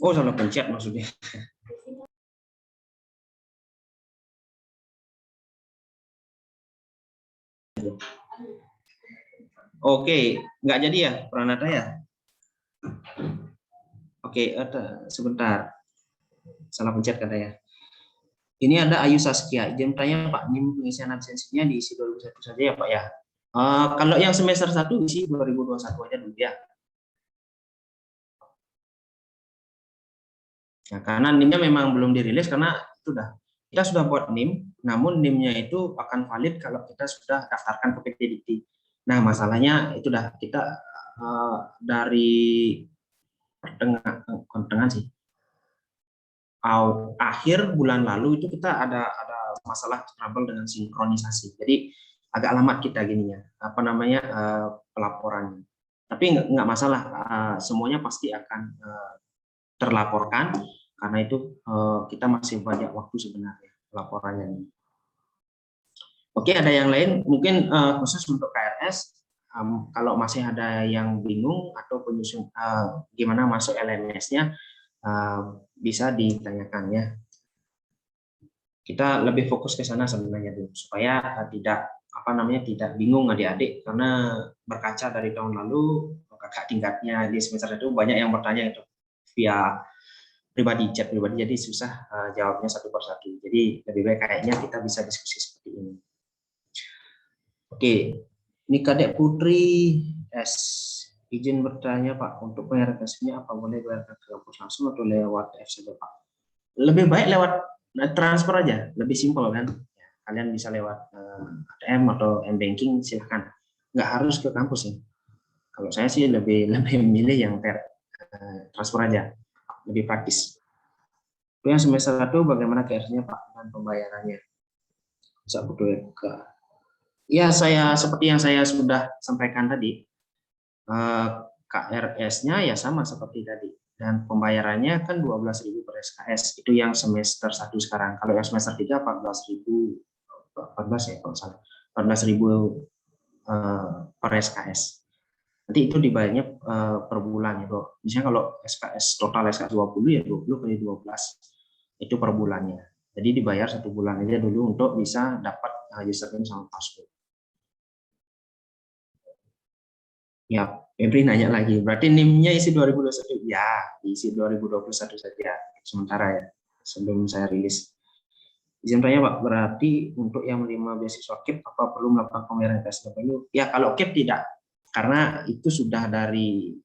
Oh, salah pencet maksudnya. Oke, nggak jadi ya, Pranata ya? Oke, sebentar. Salah pencet katanya. Ini ada Ayu Saskia. Izin tanya Pak, NIM pengisian absensinya diisi 2021 saja ya Pak ya? Kalau yang semester 1 isi 2021 aja dulu ya. Nah, karena NIM-nya memang belum dirilis karena kita sudah buat NIM, namun NIM-nya itu akan valid kalau kita sudah daftarkan ke PT Dikti. Nah, masalahnya itu kita dari pertengahan sih, akhir bulan lalu itu kita ada masalah trouble dengan sinkronisasi. Jadi agak lambat kita gininya, pelaporannya. Tapi nggak masalah, semuanya pasti akan terlaporkan karena itu kita masih banyak waktu sebenarnya laporannya. Oke, ada yang lain mungkin khusus untuk KRS. Kalau masih ada yang bingung atau penyusun gimana masuk LMS-nya, bisa ditanyakan ya. Kita lebih fokus ke sana sebenarnya dulu supaya tidak bingung adik-adik, karena berkaca dari tahun lalu kakak tingkatnya di semester itu banyak yang bertanya itu via chat pribadi, jadi susah jawabnya satu persatu. Jadi lebih baik kayaknya kita bisa diskusi seperti ini. Oke, ini Kadek Putri S. Izin bertanya Pak, untuk pembayaran kasihnya apa boleh bayar ke kampus langsung atau lewat F saja Pak? Lebih baik lewat transfer aja, lebih simpel kan. Kalian bisa lewat ATM atau M-Banking, silahkan. Nggak harus ke kampus ya. Kalau saya sih lebih memilih yang transfer aja, lebih praktis. Yang semester 1 bagaimana KRS-nya Pak dan pembayarannya? Bisa butuh ke. Ya, seperti yang saya sudah sampaikan tadi, KRS-nya ya sama seperti tadi, dan pembayarannya kan 12.000 per SKS, itu yang semester 1 sekarang. Kalau yang semester 3 14.000 ya kalau salah, 14.000 per SKS. Nanti itu dibayarnya per bulan ya, Bro. Misalnya kalau SKS total SKS 20 ya 20 kali 12 itu per bulannya. Jadi dibayar 1 bulan aja dulu untuk bisa dapat username sama password. Ya, Febri nanya lagi, berarti NIM-nya isi 2021? Ya, isi 2021 saja, sementara ya, sebelum saya rilis. Izin tanya Pak, berarti untuk yang menerima beasiswa KIP, apa perlu melakukan pembayaran PSDP? Ya, kalau KIP tidak, karena itu sudah dari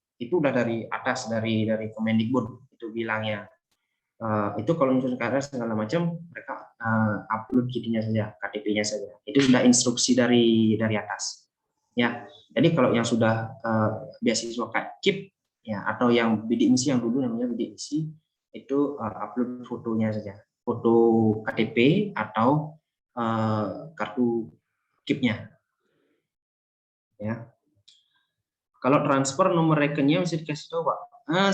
atas, dari Kemendikbud, itu bilangnya. itu kalau nyusun KRS segala macam mereka upload gitu-nya saja, KTP-nya saja. Itu sudah instruksi dari atas. Ya, jadi kalau yang sudah beasiswa KIP ya atau yang bidik misi yang dulu namanya bidik misi itu upload fotonya saja, foto KTP atau kartu KIP-nya. Ya. Kalau transfer nomor rekeningnya bisa dikasih tahu Pak.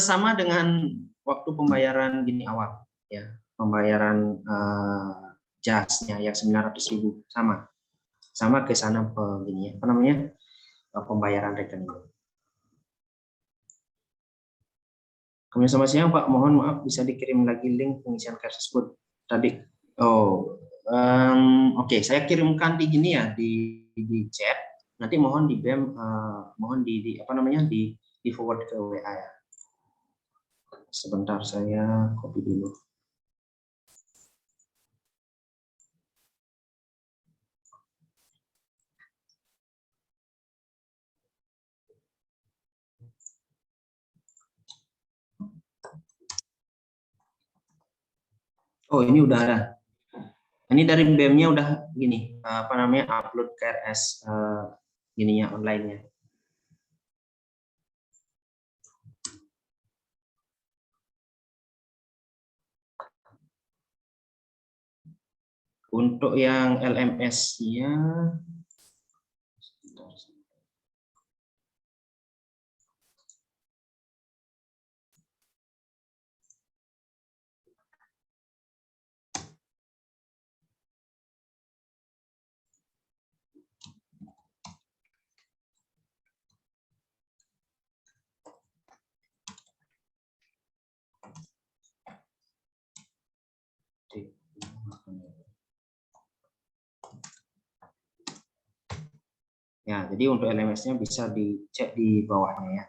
Sama dengan waktu pembayaran gini awal, ya pembayaran jasnya yang 900.000 sama ke sana begini apa namanya pembayaran rekening. Kemudian selamat siang Pak, mohon maaf bisa dikirim lagi link pengisian KRS tersebut tadi. Oke, saya kirimkan di gini ya di chat. Nanti mohon di BEM, mohon di apa namanya di forward ke WA ya. Sebentar saya copy dulu. Oh ini udah ada. Ini dari BEM-nya udah gini, apa namanya upload KRS gininya online-nya. Untuk yang LMS-nya ya, jadi untuk LMS-nya bisa dicek di bawahnya ya.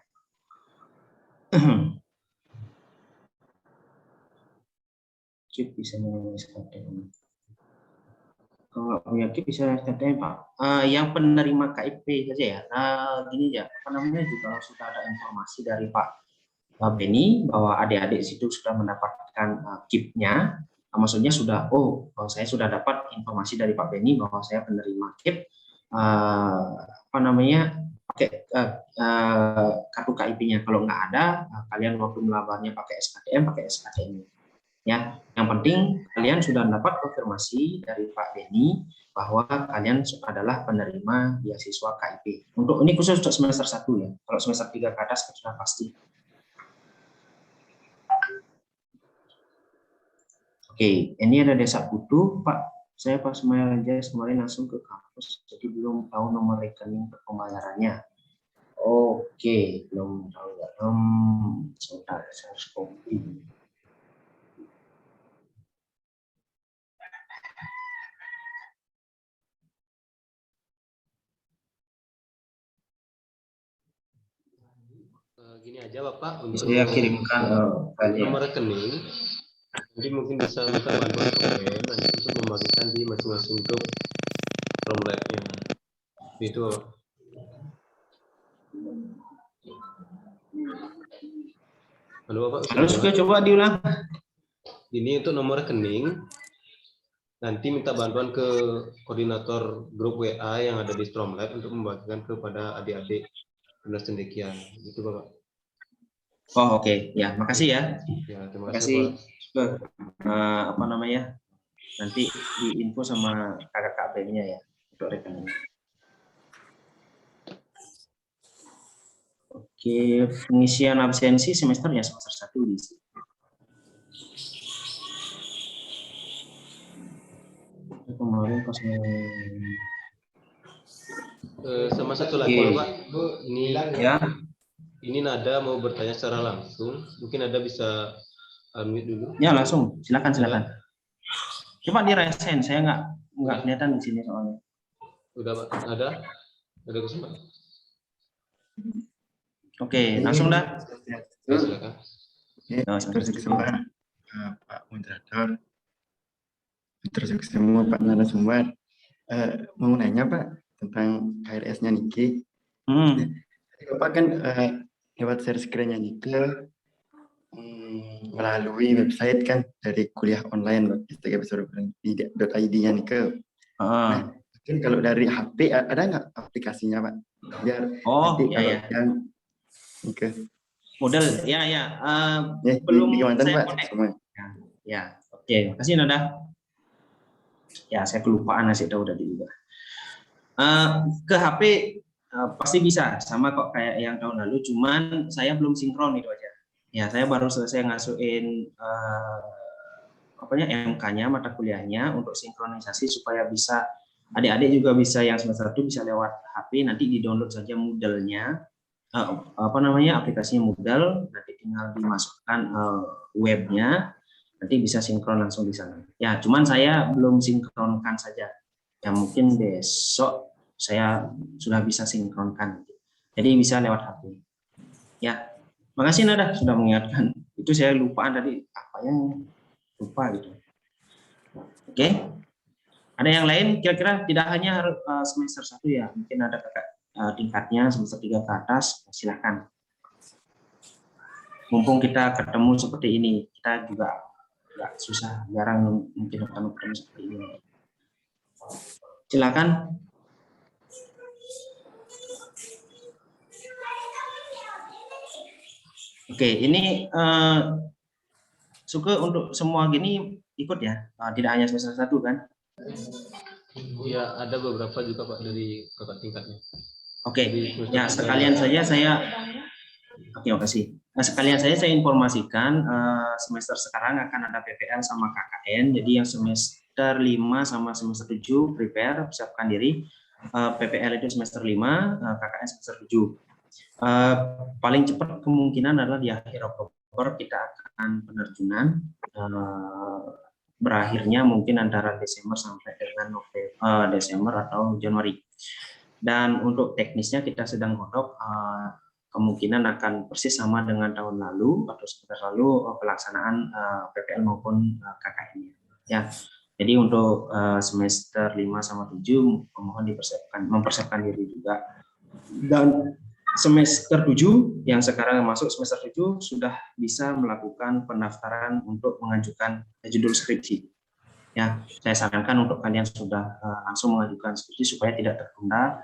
Chip bisa menulis SKTM. Kalau nggak punya chip bisa SKTM Pak. Yang penerima KIP saja ya. Gini ya, apa namanya juga sudah ada informasi dari Pak Beni bahwa adik-adik situ sudah mendapatkan KIP-nya. Maksudnya sudah, saya sudah dapat informasi dari Pak Beni bahwa saya penerima KIP. Apa namanya pakai kartu KIP-nya. Kalau nggak ada, kalian waktu melabarnya pakai SKTM ya. Yang penting kalian sudah mendapat konfirmasi dari Pak Beni bahwa kalian adalah penerima beasiswa KIP. Untuk ini khusus untuk semester 1 ya. Kalau semester 3 ke atas sudah pasti. Oke, ini ada Desa Kutu, Pak. Saya pas aja kemarin langsung ke kampus, jadi belum tahu nomor rekening pembayarannya. Oke, belum tahu ya. Sebentar, saya harus copy. Gini aja Bapak, untuk Saya kirimkan nomor rekening. Jadi mungkin bisa minta bantuan ke BEM nanti untuk membagikan di masing-masing grup Romlab-nya. Itu. Halo Bapak. Harus coba diulang. Ini untuk nomor rekening. Nanti minta bantuan ke koordinator grup WA yang ada di Stromlab untuk membagikan kepada adik-adik Dinas Cendekian. Itu Bapak. Oh oke. Ya, makasih ya. Ya, terima kasih. Apa namanya? Nanti diinfo sama kakak BEM-nya ya untuk rekening. Oke, pengisian absensi semesternya semester 1 di sini. Kemarin pas sama satu lagi Pak, ini ya. Ini Nada mau bertanya secara langsung. Mungkin Nada bisa unmute dulu. Ya langsung, silakan. Coba dirasain, saya nggak kelihatan di sini soalnya. Udah Pak, ada kesempatan. Oke, langsung dah. Ya, silakan. Terus semua Pak Moderator, terus semua Pak narasumber, mau nanya Pak tentang KRS-nya Niki. Bapak kan lewat share screen-nya Niki, melalui website kan dari kuliah online istigabesar.id-nya nih ke. Nah, mungkin kalau dari HP ada nggak aplikasinya Pak? Biar nanti kalau yang ke model belum gimana saya Pak? connect. Semua. Ya, oke, makasih Nada. Ya, saya kelupaan ngasih tahu tadi juga. Ke HP pasti bisa, sama kok kayak yang tahun lalu, cuman saya belum sinkron itu aja. Ya, saya baru selesai ngasuhin MK-nya, mata kuliahnya untuk sinkronisasi supaya bisa adik-adik juga bisa yang semester 1 bisa lewat HP, nanti di-download saja Moodle-nya, aplikasinya Moodle, nanti tinggal dimasukkan webnya, nanti bisa sinkron langsung di sana. Ya, cuman saya belum sinkronkan saja. Ya, mungkin besok saya sudah bisa sinkronkan. Jadi bisa lewat HP. Ya, makasih Nada sudah mengingatkan. Itu saya lupaan tadi apa yang lupa gitu. Oke. Ada yang lain kira-kira tidak hanya semester 1 ya, mungkin ada tingkatnya semester 3 ke atas, silakan. Mumpung kita ketemu seperti ini, kita juga nggak susah, jarang mungkin ketemu seperti ini. Silakan. Oke, ini Suke untuk semua gini ikut ya, tidak hanya semester 1 kan? Iya, ada beberapa juga Pak dari kakak tingkatnya. Oke, ya sekalian saja saya, oke, makasih. Nah, sekalian saya informasikan semester sekarang akan ada PPL sama KKN, jadi yang semester 5 sama semester 7 prepare, persiapkan diri. PPL itu semester 5, KKN semester 7. Paling cepat kemungkinan adalah di akhir Oktober kita akan penerjunan, berakhirnya mungkin antara Desember sampai dengan Desember atau Januari. Dan untuk teknisnya kita sedang godok, kemungkinan akan persis sama dengan tahun lalu atau semester lalu pelaksanaan PPL maupun KKN. Ya, jadi untuk semester 5 sama 7 mohon mempersiapkan diri juga. Dan semester 7 yang sekarang masuk semester 7 sudah bisa melakukan pendaftaran untuk mengajukan judul skripsi. Ya, saya sarankan untuk kalian sudah langsung mengajukan skripsi supaya tidak tertunda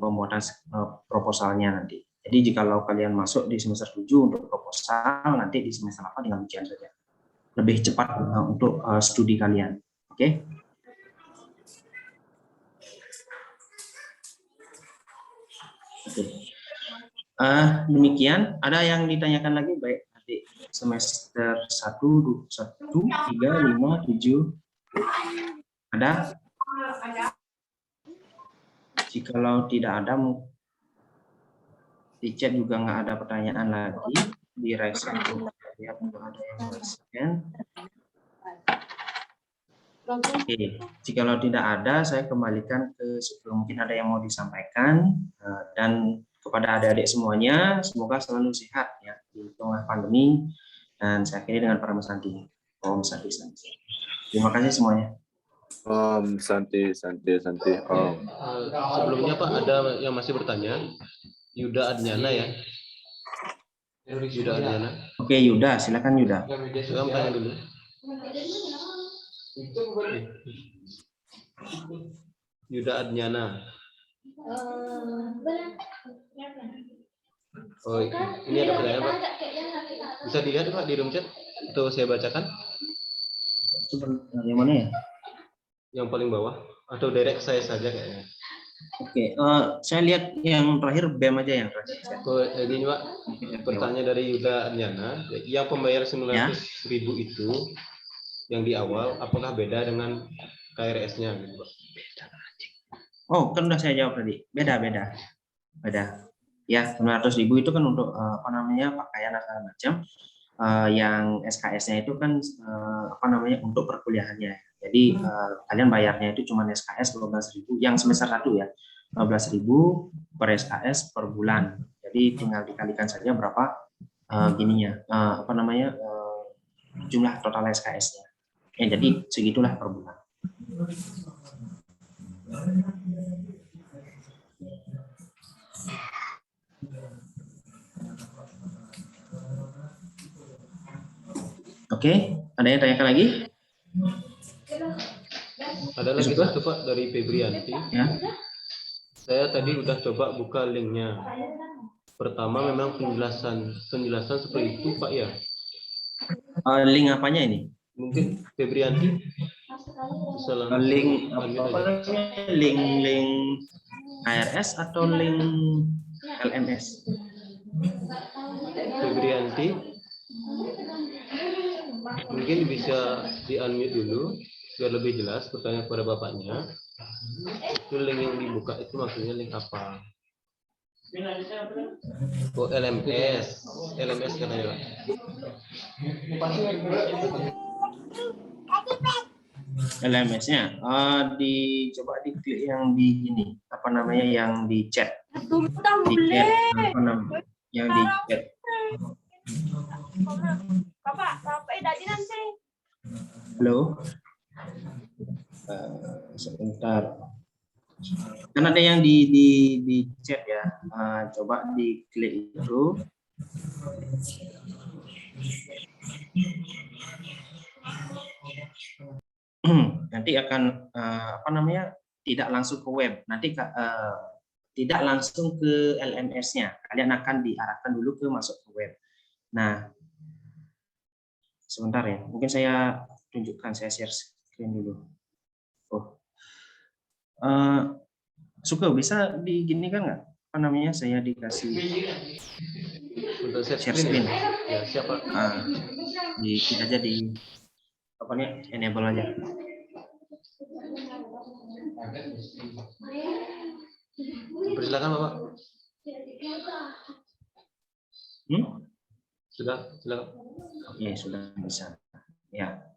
pembuatan proposalnya nanti. Jadi jikalau kalian masuk di semester 7 untuk proposal, nanti di semester 8 tinggal ujian saja. Lebih cepat untuk studi kalian. Oke? Demikian. Ada yang ditanyakan lagi, baik adik semester 1, 3, 5, 7. Ada? Jikalau tidak ada, di chat juga nggak ada pertanyaan lagi, di raise hand lihat nggak ada yang raise hand. Oke, jikalau tidak ada, saya kembalikan ke sebelum mungkin ada yang mau disampaikan, dan kepada adik-adik semuanya, semoga selalu sehat ya di tengah pandemi, dan saya akhiri dengan para santi. Om Santi Santi. Terima kasih semuanya. Om Santi Santi Santi Om. Sebelumnya Pak ada yang masih bertanya, Yuda Adnyana ya. Yuda Adnyana. Oke Yuda, silakan Yuda. Silakan tanya dulu. Yuda Adnyana. Oh, ini ada pertanyaan Pak. Bisa dilihat Pak di room chat atau saya bacakan? Yang mana ya? Yang paling bawah atau direct saya saja kayaknya. Oke, saya lihat yang terakhir BEM aja yang terakhir. Oh, ini Pak, pertanyaan dari Yuda Adnyana, yang pembayar 900.000 itu yang di awal, apakah beda dengan KRS-nya gitu Pak? Oh, kan udah saya jawab tadi. Beda. Ya, 900.000 itu kan untuk pakaian segala macam. Yang SKS-nya itu kan untuk perkuliahannya. Jadi kalian bayarnya itu cuma SKS 12.000 yang semester 1 ya. 12.000 per SKS per bulan. Jadi tinggal dikalikan saja berapa jumlah total SKS-nya. Ya, jadi segitulah per bulan. Oke, ada yang tanyakan lagi? Ada lagi satu Pak dari Febrianti. Ya. Saya tadi udah coba buka linknya. Pertama memang penjelasan seperti itu Pak ya. Link apanya ini? Mungkin Febrianti. Link link KRS atau link LMS? Febrianti. Mungkin bisa di-unmute dulu biar lebih jelas bertanya kepada bapaknya. Itu link yang dibuka itu maksudnya link apa? Oh, LMS katanya. LMS-nya dicoba diklik yang di ini apa namanya yang di chat. Di chat apa namanya? Yang di chat. Halo. Sebentar. Kan ada yang di chat ya. Coba diklik itu. Nanti akan apa namanya tidak langsung ke web, nanti tidak langsung ke LMS-nya, kalian akan diarahkan dulu ke masuk ke web. Nah, sebentar ya, mungkin saya tunjukkan, saya share screen dulu. Suka bisa diginikan nggak? Apa namanya, saya dikasih share screen. Ya, siapa? Dikit aja di apa nih, enable aja. Persilakan Bapak. Sudah, silakan. Oke, sudah bisa. Ya.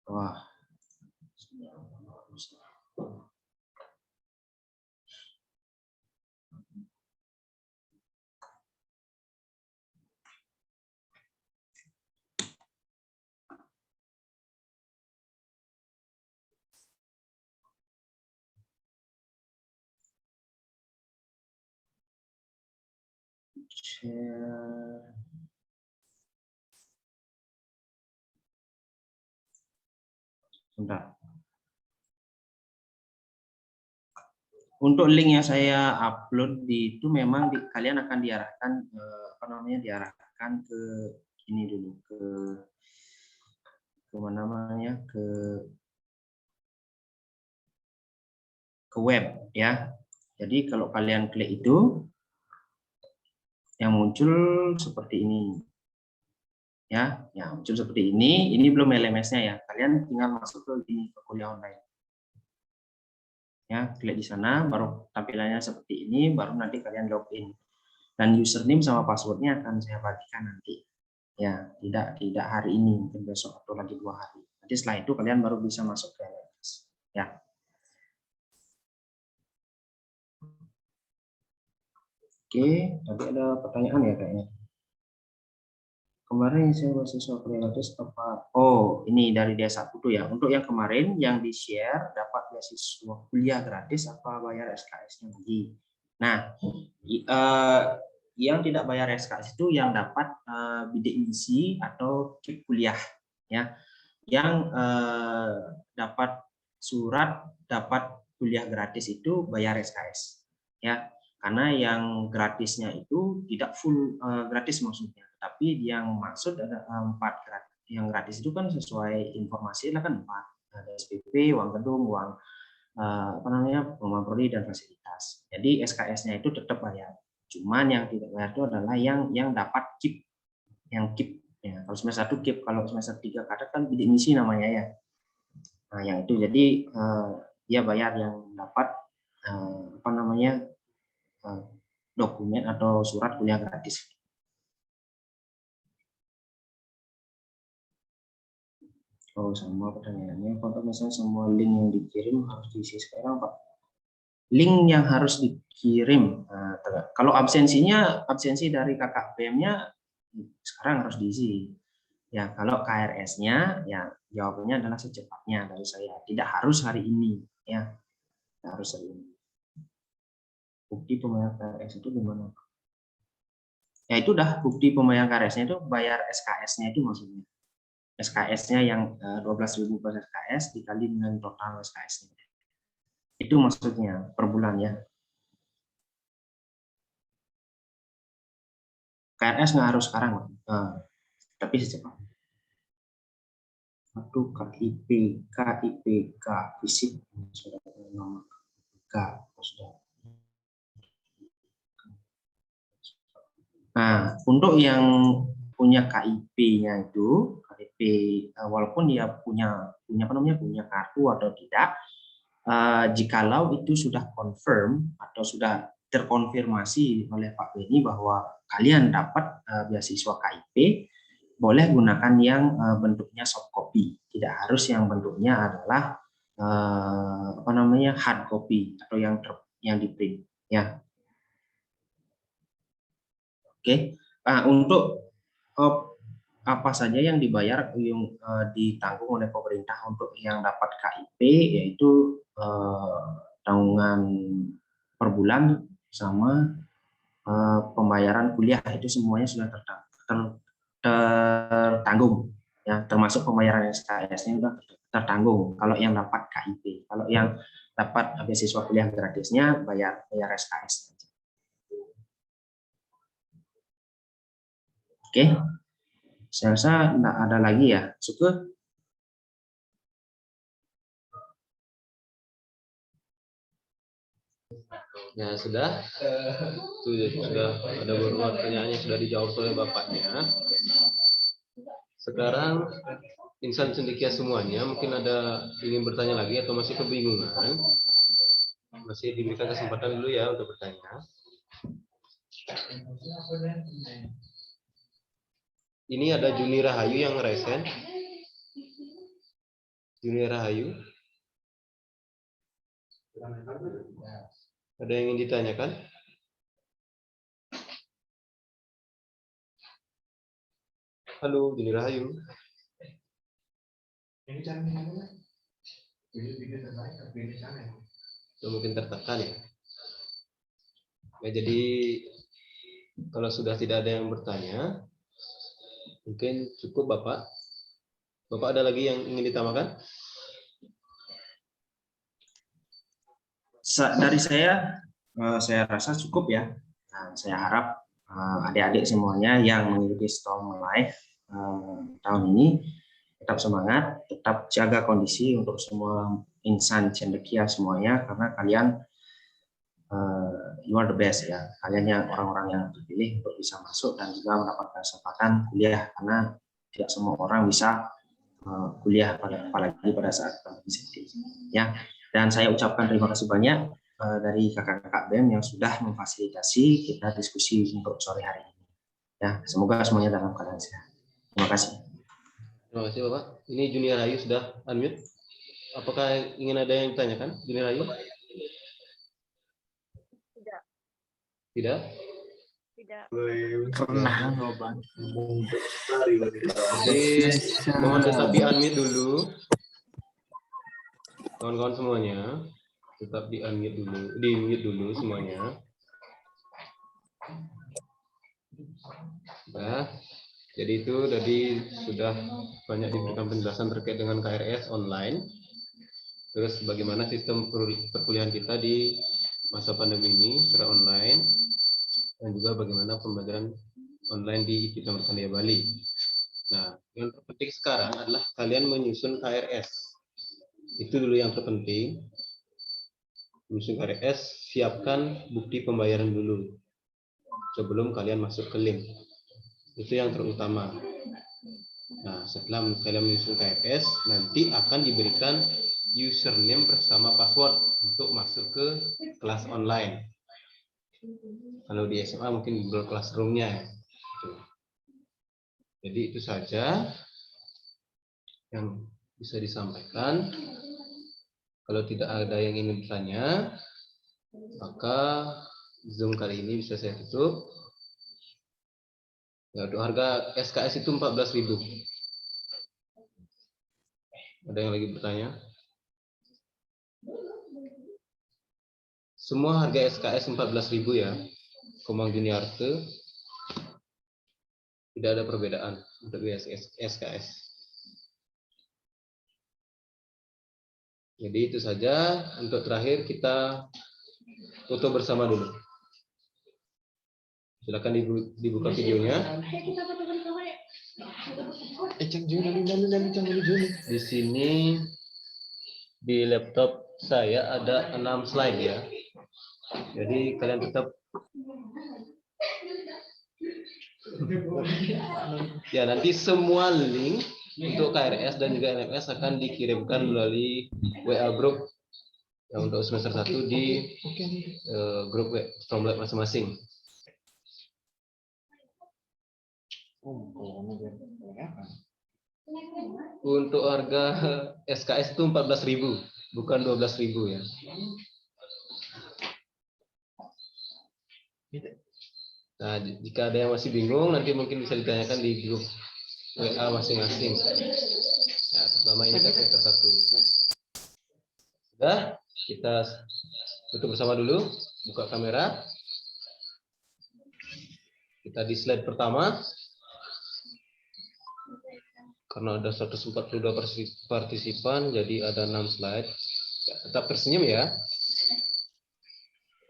Wah. Bentar. Untuk link yang saya upload itu memang kalian akan diarahkan apa namanya, diarahkan ke ini dulu, ke mana namanya, ke web ya. Jadi kalau kalian klik itu yang muncul seperti ini. Ya, muncul seperti ini. Ini belum LMS-nya ya. Kalian tinggal masuk ke ini, ke kuliah online. Ya, klik di sana, baru tampilannya seperti ini, baru nanti kalian login. Dan username sama passwordnya akan saya bagikan nanti. Ya, tidak hari ini, mungkin besok atau lagi 2 hari. Nanti setelah itu kalian baru bisa masuk ke LMS. Ya. Oke, tadi ada pertanyaan ya kayaknya. Kemarin saya mahasiswa gratis apa? Oh, ini dari D1 tuh ya. Untuk yang kemarin yang di-share dapat beasiswa kuliah gratis apa bayar SKS-nya lagi. Nah, yang tidak bayar SKS itu yang dapat bidik misi atau KIP kuliah ya. Yang dapat surat dapat kuliah gratis itu bayar SKS ya. Karena yang gratisnya itu tidak full gratis maksudnya. Tapi yang maksud ada 4 gratis. Yang gratis itu kan sesuai informasi lah kan 4. Ada SPP, uang gedung, uang apa namanya, pengembangan prodi dan fasilitas. Jadi SKS-nya itu tetap bayar. Cuman yang tidak bayar itu adalah yang dapat KIP. Yang KIP ya. Kalau semester 1 KIP, kalau semester 3 kadang kan bidik misi namanya ya. Nah, yang itu jadi dia bayar yang dapat apa namanya, dokumen atau surat kuliah gratis. Oh, sama pertanyaannya, kalau misalnya semua link yang dikirim harus diisi sekarang, Pak. Link yang harus dikirim, kalau absensi dari KKPM-nya sekarang harus diisi. Ya, kalau KRS-nya ya jawabannya adalah secepatnya dari saya. Tidak harus hari ini, ya. Tidak harus hari ini. Bukti pembayaran KRS itu gimana? Ya itu udah bukti pembayaran KRS-nya itu bayar SKS-nya itu maksudnya. SKS-nya yang 12.000 per SKS dikali dengan total SKS-nya. Itu maksudnya per bulan ya. KRS nggak harus sekarang, tapi secepatnya. Satu KIP, KIPK, fisik sudah nomor K sudah. Nah, untuk yang punya KIP-nya itu, KIP walaupun dia punya kartu atau tidak, jikalau itu sudah confirm atau sudah terkonfirmasi oleh Pak Beni bahwa kalian dapat beasiswa KIP, boleh gunakan yang bentuknya soft copy, tidak harus yang bentuknya adalah hard copy atau yang di print ya. Oke, untuk apa saja yang dibayar yang ditanggung oleh pemerintah untuk yang dapat KIP, yaitu tanggungan per bulan sama pembayaran kuliah, itu semuanya sudah tertanggung ya, termasuk pembayaran SKS-nya sudah tertanggung kalau yang dapat KIP. Kalau yang dapat beasiswa kuliah gratisnya bayar SKS. Oke, saya rasa tidak ada lagi ya, Syukur. Ya sudah ada beberapa pertanyaan yang sudah dijawab oleh bapaknya. Sekarang insan cendekia semuanya mungkin ada ingin bertanya lagi atau masih kebingungan, masih diberikan kesempatan dulu ya untuk bertanya. Ini ada Juni Rahayu yang resen. Juni Rahayu. Ada yang ingin ditanyakan? Halo, Juni Rahayu. Mungkin tertekan ya. Ya, jadi kalau sudah tidak ada yang bertanya, mungkin cukup Bapak. Bapak ada lagi yang ingin ditambahkan? Dari saya rasa cukup ya. Nah, saya harap adik-adik semuanya yang mengikuti Storm Live tahun ini tetap semangat, tetap jaga kondisi untuk semua insan cendekia semuanya, karena kalian you are the best ya. Kalian yang orang-orang yang terpilih untuk bisa masuk dan juga mendapatkan kesempatan kuliah, karena tidak semua orang bisa kuliah apalagi pada saat pandemi ya. Dan saya ucapkan terima kasih banyak dari kakak-kakak BEM yang sudah memfasilitasi kita diskusi untuk sore hari ini. Ya, semoga semuanya dalam keadaan sehat. Terima kasih. Terima kasih Bapak. Ini Junior Ayu sudah unmute. Apakah ingin ada yang ditanyakan, Junior Ayu? Tidak. Tidak? Tidak. Pernah Jadi mohon tetap di unmute dulu. Kawan-kawan semuanya, tetap di mute dulu semuanya. Nah, jadi itu tadi sudah banyak diberikan penjelasan terkait dengan KRS online. Terus bagaimana sistem perkuliahan kita di masa pandemi ini secara online, dan juga bagaimana pembelajaran online di IPB Muhammadiyah Bali. Nah, yang terpenting sekarang adalah kalian menyusun KRS. Itu dulu yang terpenting. Menyusun KRS, siapkan bukti pembayaran dulu sebelum kalian masuk ke link. Itu yang terutama. Nah, setelah kalian menyusun KRS, nanti akan diberikan username bersama password untuk masuk ke kelas online. Kalau di SMA mungkin Google Classroom-nya ya. Jadi itu saja yang bisa disampaikan. Kalau tidak ada yang ingin bertanya, maka Zoom kali ini bisa saya tutup. Ya, untuk harga SKS itu 14.000. Ada yang lagi bertanya? semua harga SKS 14.000 ya. Komang Juniarte tidak ada perbedaan untuk biaya SKS. Jadi itu saja. Untuk terakhir kita foto bersama dulu. Silakan dibuka videonya. Di sini di laptop saya ada 6 slide ya. Jadi kalian tetap ya, nanti semua link untuk KRS dan juga NMS akan dikirimkan melalui WA group ya, untuk semester 1 di grup Stromlab masing-masing. Untuk harga SKS itu 14.000, bukan 12.000 ya. Nah, jika ada yang masih bingung, nanti mungkin bisa ditanyakan di grup WA masing-masing. Ya, pertama ini kan semester 1. Sudah, kita tutup bersama dulu, buka kamera. Kita di slide pertama. Karena ada 142 partisipan, jadi ada 6 slide. Ya, tetap tersenyum ya.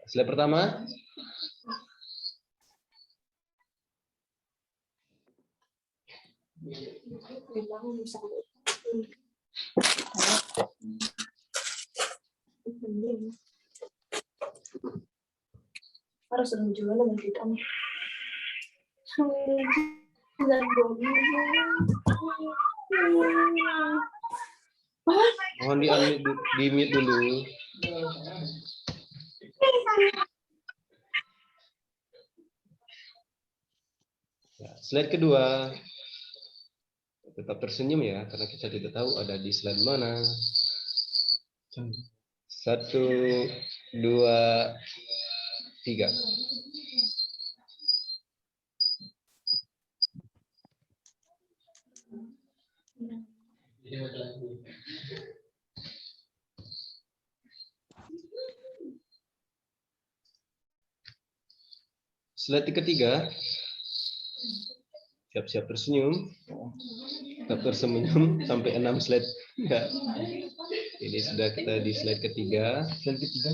Slide pertama. Harus menjual dengan kita. Mohon di mute dulu. Ya, slide kedua. Tetap tersenyum ya, karena kita tidak tahu ada di slide mana. 1, 2, 3. Slide ketiga. Siap-siap tersenyum. Tetap tersenyum sampai 6 slide. Ya. Ini sudah kita di slide ketiga. Slide ketiga.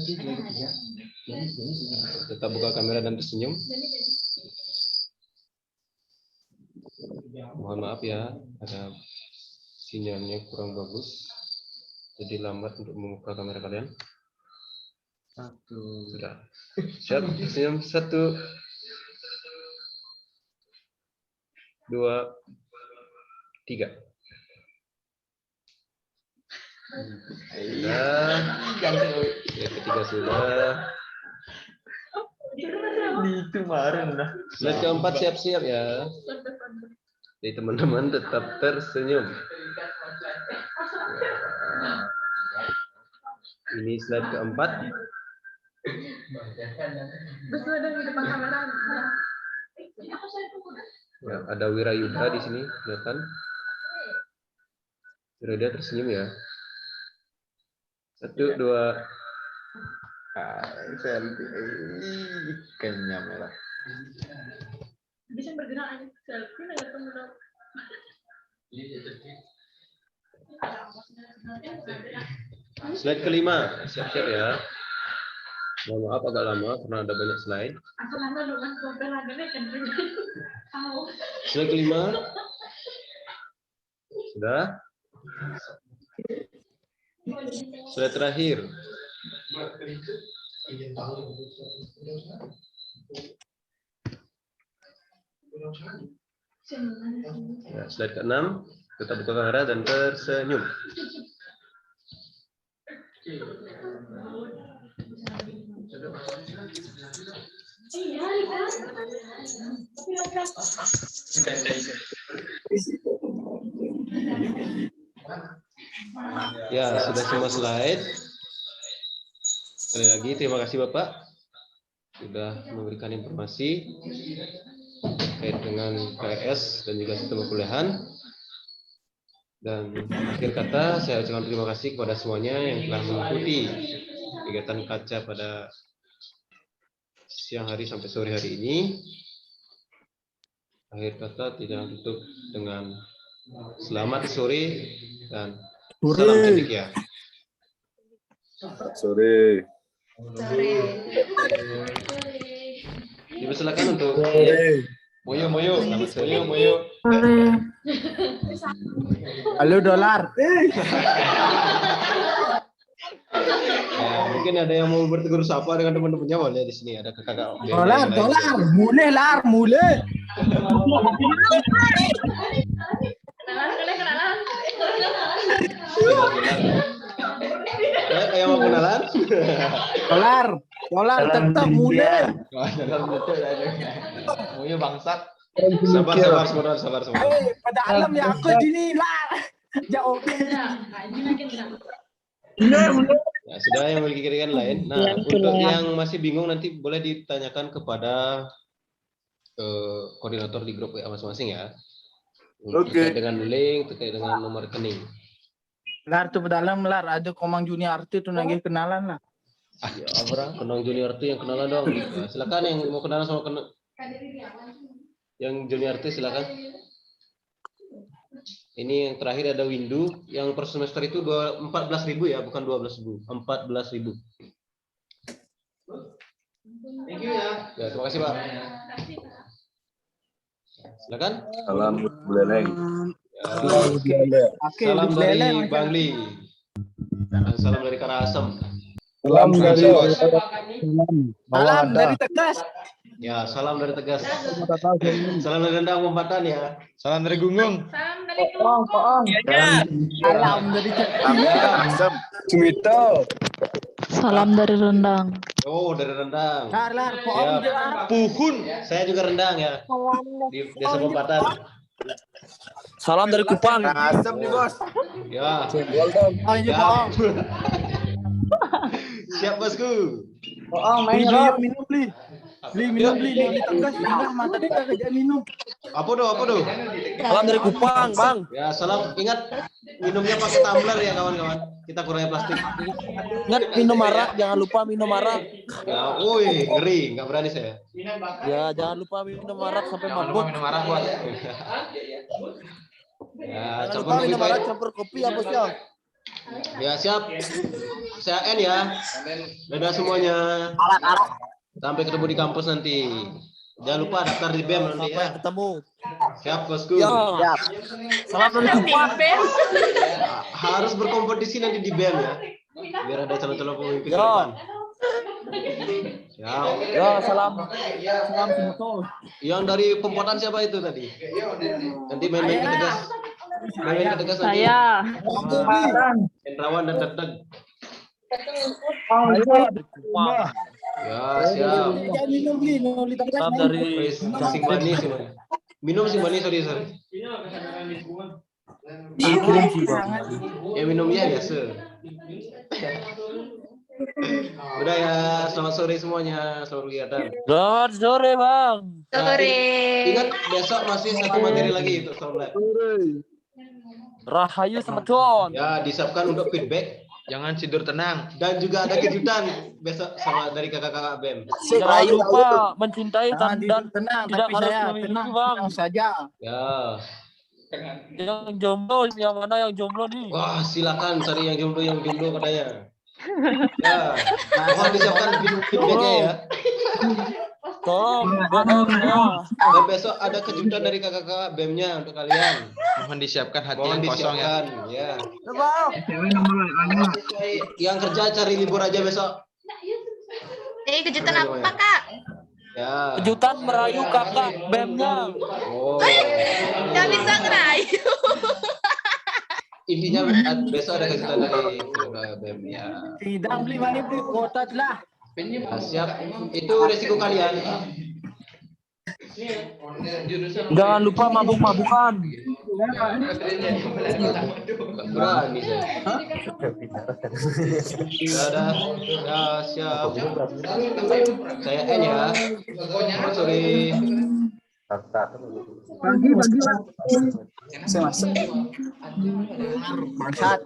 Tetap buka kamera dan tersenyum. Mohon maaf ya, ada sinyalnya kurang bagus. Jadi lambat untuk membuka kamera kalian. Sudah. Siap, tersenyum. 1, 2, 3. Sudah. Ya, ketiga sudah. Itu kemarin dah. Slide keempat siap-siap ya. Jadi teman-teman tetap tersenyum. Ini slide keempat. Ya, ada Wirayuda di sini, kelihatan. Wirayuda tersenyum ya. 1, 2. Selfie. Kenyam merah. Bisa bergerak aja selfie nggak ketemu dong. Slide kelima, siap-siap ya. Mohon maaf agak lama karena ada banyak slide. Slide kelima. Sudah. Slide terakhir. Ya, slide ke-6. Tetap buka kamera dan tersenyum. Ya, sudah semua slide. Sekali lagi terima kasih Bapak sudah memberikan informasi terkait dengan KRS dan juga sistem perkuliahan. Dan akhir kata saya ucapkan terima kasih kepada semuanya yang telah mengikuti kegiatan kaca pada siang hari sampai sore hari ini. Akhir kata tidak tutup dengan selamat sore dan salam cendekia. Sore. Dipersilakan untuk Moyo. Halo dolar. Ya, mungkin ada yang mau bertegur sapa dengan teman-temannya boleh di sini ada kakak. Dolar, mulai. Yang mau kenalan? Dolar tetap mulai. Moyo bangsat. Sabar. Pada alam ya aku dinilai. Jauh. Ya, sudah yang memiliki kirikan lain. Nah, untuk yang masih bingung nanti boleh ditanyakan kepada koordinator di grup WA masing-masing ya. Terkait dengan link, terkait dengan nomor rekening. Lar tuh dalam ada komang junior arti tuh nagih kenalan lah. Ya, orang kenal junior arti yang kenalan dong. Ya, silakan yang mau kenalan sama yang junior arti silakan. Ini yang terakhir ada Windu, yang per semester itu 14.000 ya, bukan 12.000, 14.000. Thank you ya. Ya, terima kasih Pak. Silakan. Salam Buleleng. Ya. Salam dari Bangli. Salam dari Karangasem. Salam dari Tegas. Ya, salam dari Tegas. Salam dari Rendang Mumbatan ya. Salam dari Gunung. Salam dari Salam dari Cimito. Salam dari Rendang. Oh, dari Rendang. Lar, Ya, Puhun. Saya juga Rendang ya. Di Desa Mumbatan. Salam dari Kupang. Asem nih bos. Ya. Oh ini Ya. bohong. Siap bosku. Minum beli tegas mata dia kerja minum. Apa tuh? Salam dari Kupang, Bang. Ya, salam. Ingat minumnya pakai tumbler ya kawan-kawan. Kita kurangi plastik. Ingat minum arak, jangan lupa minum arak. Ya, woi, ngeri, nggak berani saya. Ya, jangan lupa minum arak sampai mabuk. Minum arak buat. Ya, Jangan lupa minum arak campur kopi ya, Bos ya. Ya, siap. Saya N ya. Dadah semuanya. Sampai ketemu di kampus nanti. Jangan lupa daftar di BEM nanti ya. Ketemu. Siap, bosku. Ya. Salam dari Kupang. Harus berkompetisi nanti di BEM ya. Biar ada calon-calon pemimpin ke depan. Ya, salam Sumuto. Yang dari Pembuatan siapa itu tadi? Nanti main-main ke Tegas. Main-main ke Tegas nanti. Saya. Hendrawan dan Deg-Deg. Kupang. Ya, siap. Salam dari Sing manis. Minum sing manis, sorry. Kirim sih, Bang. Ya minumnya biasa. Udah ya, selamat sore semuanya. Selamat kegiatan. Selamat sore, Bang. Ingat besok masih satu materi lagi untuk soal lab. Rahayu Semeton. Ya, disiapkan untuk feedback. Jangan tidur tenang. Dan juga ada kejutan besok sama dari kakak-kakak BEM. Jangan lupa mencintai dan tenang, tidak tapi harus saya memiliki, tenang Bang. saja. Ya. Yang jomblo, yang mana yang jomblo nih? Wah, silakan cari yang jomblo katanya. Ya. Mohon disiapkan feedbacknya ya. Tolong, BM ya. Dan besok ada kejutan dari kakak-kakak BEM-nya untuk kalian. Mohon disiapkan hati yang kosong ya. Yang kerja cari libur aja besok. kejutan apa Kak? Ya. Kejutan merayu kakak BEM-nya. Oh. Gak bisa ngerayu. Intinya besok ada kejutan dari BEM ya. Tidak beli kuota lah. Ya, siap. Itu resiko kalian. Jangan lupa mabuk-mabukan. Berani saya. Dadah. Ya, siap. Saya N ya. Selamat sore. Saya masuk. Bangsat.